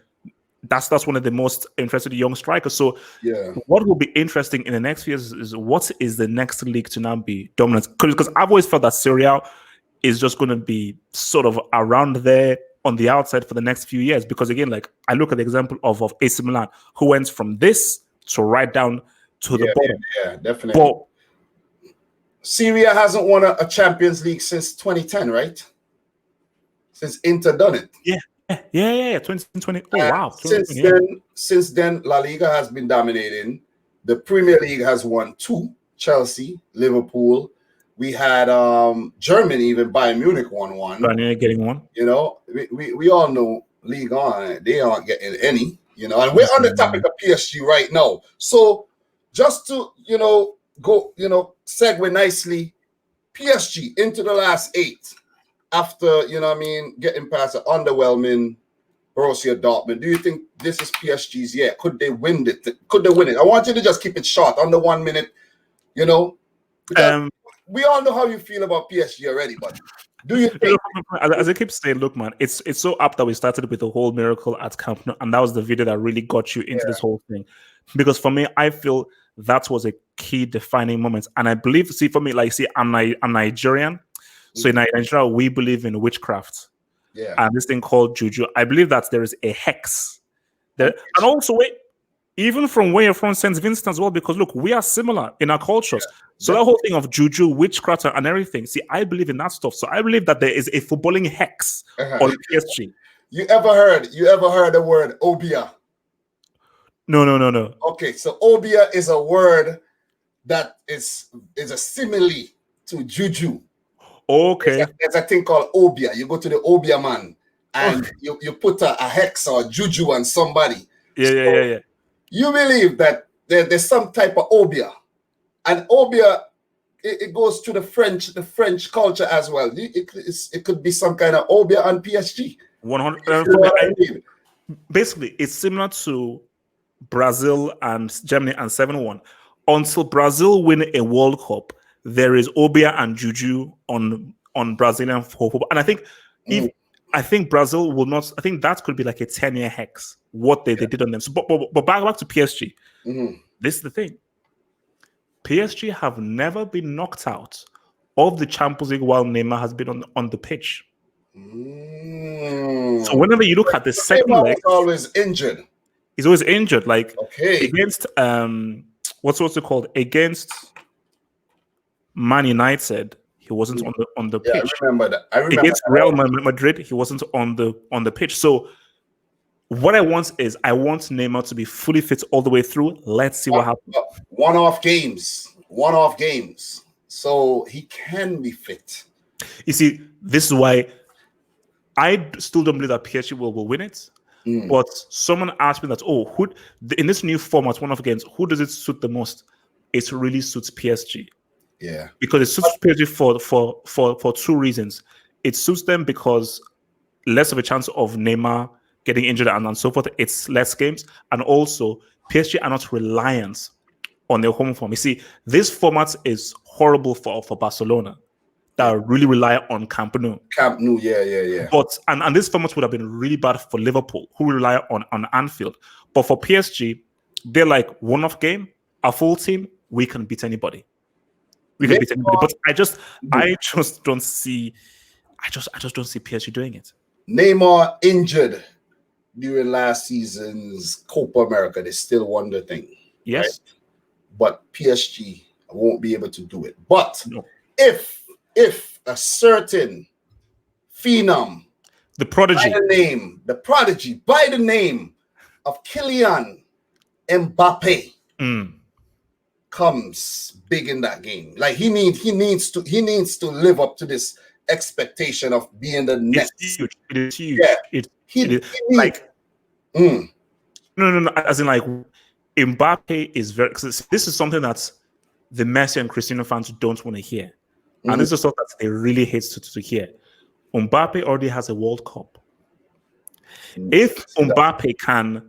that's one of the most interested young strikers. So Yeah. what will be interesting in the next few years is what is the next league to now be dominant? Because I've always felt that Serie A is just going to be sort of around there on the outside for the next few years. Because again, like I look at the example of AC Milan, who went from this to right down to the bottom. Yeah, definitely. But Serie A hasn't won a Champions League since 2010, right? Since Inter done it. Yeah. 2020. Oh wow! Since then, La Liga has been dominating. The Premier League has won 2. Chelsea, Liverpool. We had Germany, even Bayern Munich won 1. Bayern getting 1. You know, we all know League On, they aren't getting any. You know, and we're on the topic of PSG right now. So just to go segue nicely, PSG into the last 8. After, getting past the underwhelming Borussia Dortmund, do you think this is PSG's year? Could they win it? I want you to just keep it short, under 1 minute, because we all know how you feel about PSG already, but do you think... As I keep saying, look, man, it's so apt that we started with the whole miracle at Camp Nou, and that was the video that really got you into this whole thing. Because for me, I feel that was a key defining moment. And I believe, for me, I'm Nigerian. So in Nigeria, we believe in witchcraft. Yeah. And this thing called juju. I believe that there is a hex. And also, even from where you're from, St. Vincent as well, because look, we are similar in our cultures. Yeah. So that whole thing of juju, witchcraft, and everything. See, I believe in that stuff. So I believe that there is a footballing hex on PSG. You ever heard the word obia? No. Okay, so obia is a word that is a simile to juju. Okay. There's a thing called obia. You go to the obia man and you put a hex or juju on somebody. Yeah. You believe that there's some type of obia, and obia it goes to the French culture as well. It could be some kind of obia on PSG. 100. Basically, it's similar to Brazil and Germany and 7-1. Until Brazil win a World Cup, there is obia and juju on Brazilian football, and I think Brazil will not. I think that could be like a 10-year hex. What they did on them. So, but back to PSG. This is the thing. PSG have never been knocked out of the Champions League while Neymar has been on the pitch. So whenever you look at the second leg, he's always injured. He's always injured. Like against what's it called? Against Man United, he wasn't on the pitch. I remember that. Against Real Madrid, he wasn't on the pitch. So what I want Neymar to be fully fit all the way through. Let's see what happens. One-off games. So he can be fit. You see, this is why I still don't believe that PSG will win it. But someone asked me that, who in this new format, one-off games, who does it suit the most? It really suits PSG. Yeah, because it suits PSG for 2 reasons. It suits them because less of a chance of Neymar getting injured and so forth. It's less games, and also PSG are not reliant on their home form. You see, this format is horrible for Barcelona that really rely on Camp Nou. Camp Nou, yeah. But and this format would have been really bad for Liverpool, who rely on Anfield. But for PSG, they're like one-off game, a full team, we can beat anybody. We can beat anybody, but I just don't see PSG doing it. Neymar injured during last season's Copa America. They still won the thing. Yes, right? But PSG won't be able to do it. But if a certain phenom, the prodigy by the name of Kylian Mbappe comes big in that game. Like he needs to live up to this expectation of being the next. It is huge. Yeah. It is like no. As in like Mbappe is very. Cause this is something that the Messi and Cristiano fans don't want to hear, and this is stuff that they really hate to hear. Mbappe already has a World Cup. If Mbappe can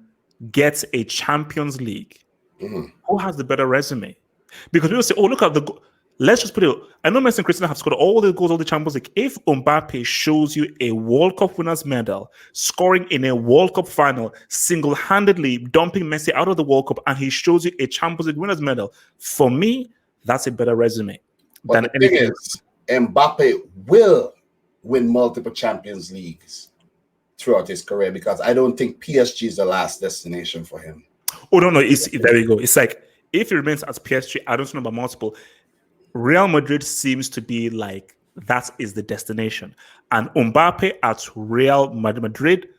get a Champions League Who has the better resume? Because people say, "Oh, look at the." Let's just put it. I know Messi and Cristiano have scored all the goals, all the Champions League. If Mbappe shows you a World Cup winners medal, scoring in a World Cup final, single-handedly dumping Messi out of the World Cup, and he shows you a Champions League winners medal, for me, that's a better resume But than the anything. thing is, Mbappe will win multiple Champions Leagues throughout his career because I don't think PSG is the last destination for him. Oh no, there you go. It's like if he remains at PSG, I don't know about multiple. Real Madrid seems to be like that is the destination, and Mbappe at Real Madrid,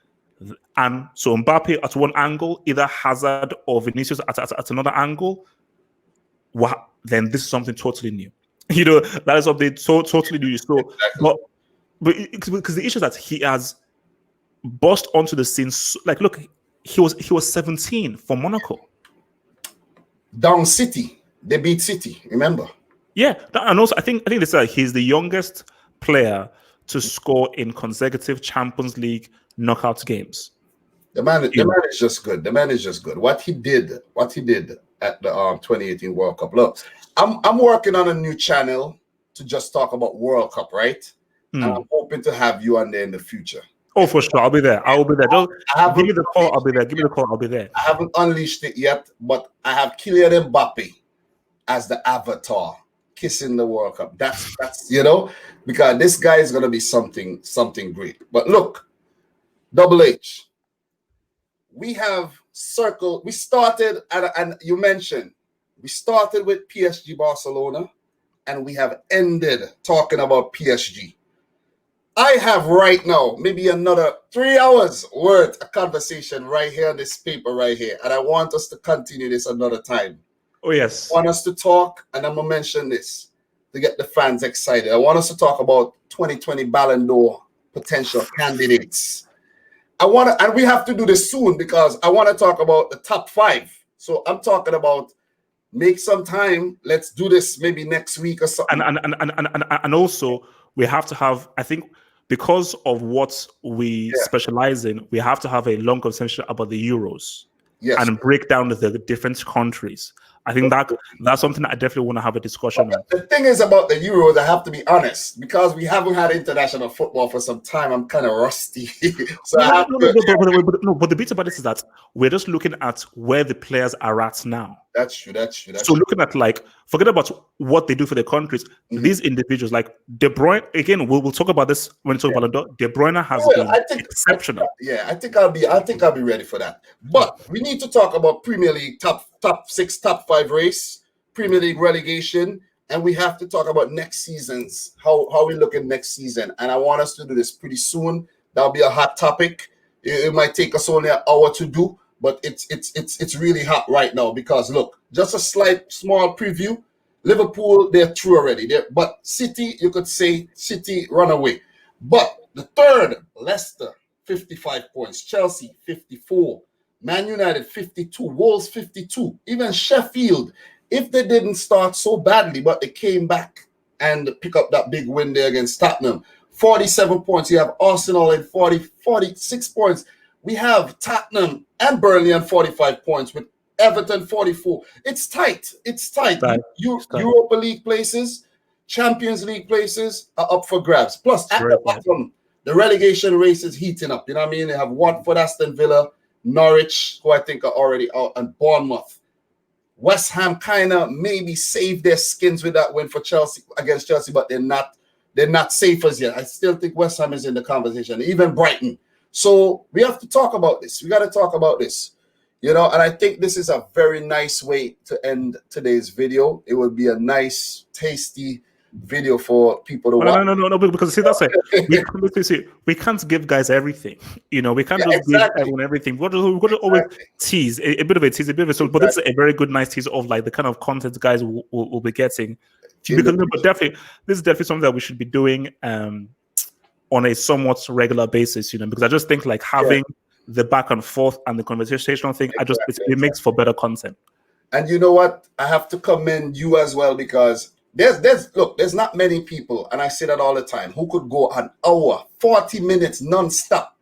and so Mbappe at one angle, either Hazard or Vinicius at another angle. Wow, then this is something totally new. You know, that is something totally new. So, Exactly. but because the issue is that he has burst onto the scene. Like, look, he was 17 for Monaco. Down City, they beat City. Remember? Yeah, and also I think this he's the youngest player to score in consecutive Champions League knockout games. The man is just good. The man is just good. What he did at the 2018 World Cup. Look, I'm working on a new channel to just talk about World Cup, right? And I'm hoping to have you on there in the future. Oh, for sure. I'll be there. I will be there. Just give me the call. I'll be there. Give me the call. I'll be there. I haven't unleashed it yet, but I have Kylian Mbappe as the avatar kissing the World Cup. That's because this guy is gonna be something great. But look, Double H, we have circled. We started and you mentioned we started with PSG Barcelona, and we have ended talking about PSG. I have right now maybe another 3 hours worth of conversation right here on this paper right here, and I want us to continue this another time. Oh yes. I want us to talk, and I'm gonna mention this to get the fans excited. I want us to talk about 2020 Ballon d'Or potential candidates. And we have to do this soon because I want to talk about the top 5. So I'm talking about make some time. Let's do this maybe next week or something. And also we have to have, I think, because of what we specialize in, we have to have a long conversation about the Euros and break down the different countries. I think that's something that I definitely want to have a discussion on. The thing is about the Euros, I have to be honest, because we haven't had international football for some time. I'm kind of rusty. So but the bit about this is that we're just looking at where the players are at now. That's true. So looking at, like, forget about what they do for their countries. These individuals, like De Bruyne, again, we'll talk about this when we talk about De Bruyne has been exceptional. I think I'll be ready for that. But we need to talk about Premier League top 6, top 5 race, Premier League relegation, and we have to talk about next season's how we look at next season. And I want us to do this pretty soon. That'll be a hot topic. It might take us only an hour to do, but it's really hot right now because look, just a small preview. Liverpool, they're through already. But City, you could say City run away. But the third, Leicester, 55 points. Chelsea, 54. Man United, 52. Wolves, 52. Even Sheffield, if they didn't start so badly, but they came back and pick up that big win there against Tottenham. 47 points. You have Arsenal at 46 points. We have Tottenham and Burnley on 45 points with Everton 44. It's tight. Europa League places, Champions League places are up for grabs. Plus, at the bottom, the relegation race is heating up. You know what I mean? They have Watford, Aston Villa, Norwich, who I think are already out, and Bournemouth. West Ham kind of maybe saved their skins with that win for Chelsea against Chelsea, but they're not safe as yet. I still think West Ham is in the conversation, even Brighton. So we have to talk about this. We got to talk about this, and I think this is a very nice way to end today's video. It would be a nice, tasty video for people to watch. No, because see, that's it. We can't give guys everything. We can't just give everyone everything. We've got to always tease a bit of a tease, but this is a very good, nice tease of like the kind of content guys will be getting. Because this is definitely something that we should be doing on a somewhat regular basis, because I just think like having the back and forth and the conversational thing, it makes for better content. And you know what? I have to commend you as well because there's not many people, and I say that all the time, who could go an hour, 40 minutes non-stop.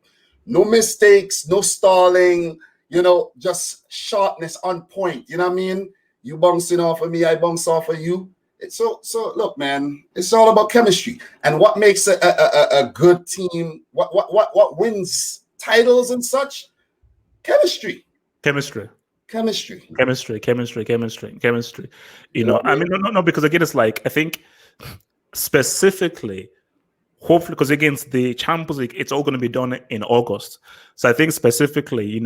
No mistakes, no stalling. just sharpness on point. You know what I mean? You bouncing off of me, I bounce off of you. So look, man, it's all about chemistry. And what makes a good team, what wins titles and such? Chemistry. Chemistry. Chemistry. Chemistry. I mean, no, because again, it's like, I think specifically, hopefully, because against the Champions League, it's all going to be done in August. So I think specifically,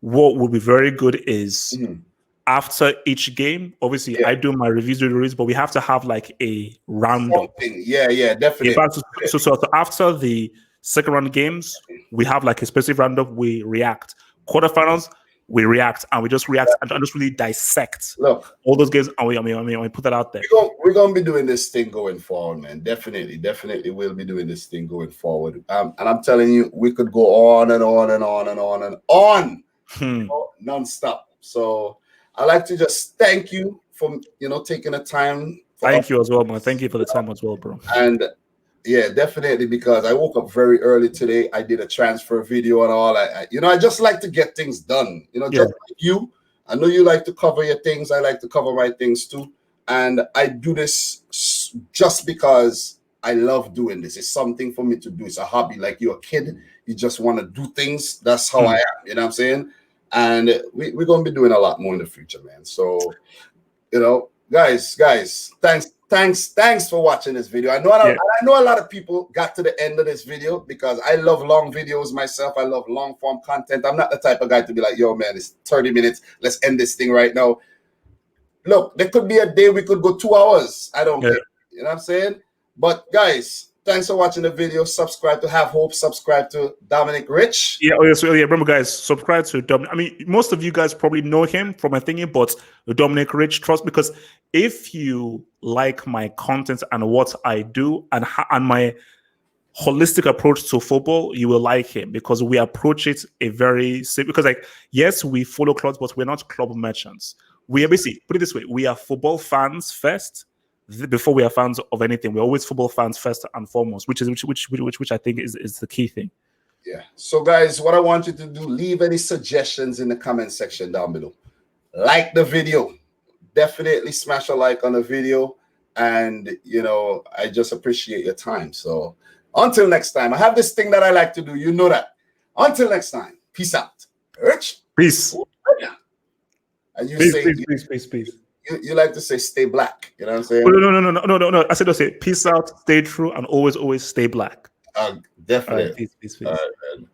what would be very good is after each game, obviously I do my reviews, but we have to have like a roundup. Yeah, definitely. So after the second round games, we have like a specific roundup. We react. Quarterfinals, we react, and we just react and just really dissect all those games, and we put that out there. We're gonna be doing this thing going forward, man. Definitely, we'll be doing this thing going forward. And I'm telling you, we could go on and on and on and on and on, non-stop. So I like to just thank you for taking the time. Thank you as well, man. Thank you for the time as well, bro. And yeah, definitely, because I woke up very early today. I did a transfer video and all. I just like to get things done. Just like you. I know you like to cover your things. I like to cover my things too. And I do this just because I love doing this. It's something for me to do. It's a hobby. Like you're a kid, you just want to do things. That's how I am. You know what I'm saying? And we're going to be doing a lot more in the future, man. So, guys, thanks for watching this video. I know a lot of people got to the end of this video because I love long videos myself. I love long form content. I'm not the type of guy to be like, yo, man, it's 30 minutes. Let's end this thing right now. Look, there could be a day we could go 2 hours. I don't care. You know what I'm saying? But guys, thanks for watching the video. Subscribe to Have Hope. Subscribe to Dominic Rich. Remember, guys, subscribe to Dominic. I mean, most of you guys probably know him from my thingy, but Dominic Rich, trust, because if you like my content and what I do and my holistic approach to football, you will like him, because we approach it because yes, we follow clubs, but we're not club merchants. We are basically, put it this way, we are football fans first. Before we are fans of anything, we're always football fans first and foremost, which I think is the key thing. Yeah. So guys, what I want you to do, leave any suggestions in the comment section down below. Like the video. Definitely smash a like on the video. And I just appreciate your time. So until next time, I have this thing that I like to do. You know that. Until next time, peace out. Rich. Peace. And you peace. You like to say stay black, you know what I'm saying? No. I said to say peace out, stay true, and always stay black. Definitely. Peace. All right, man.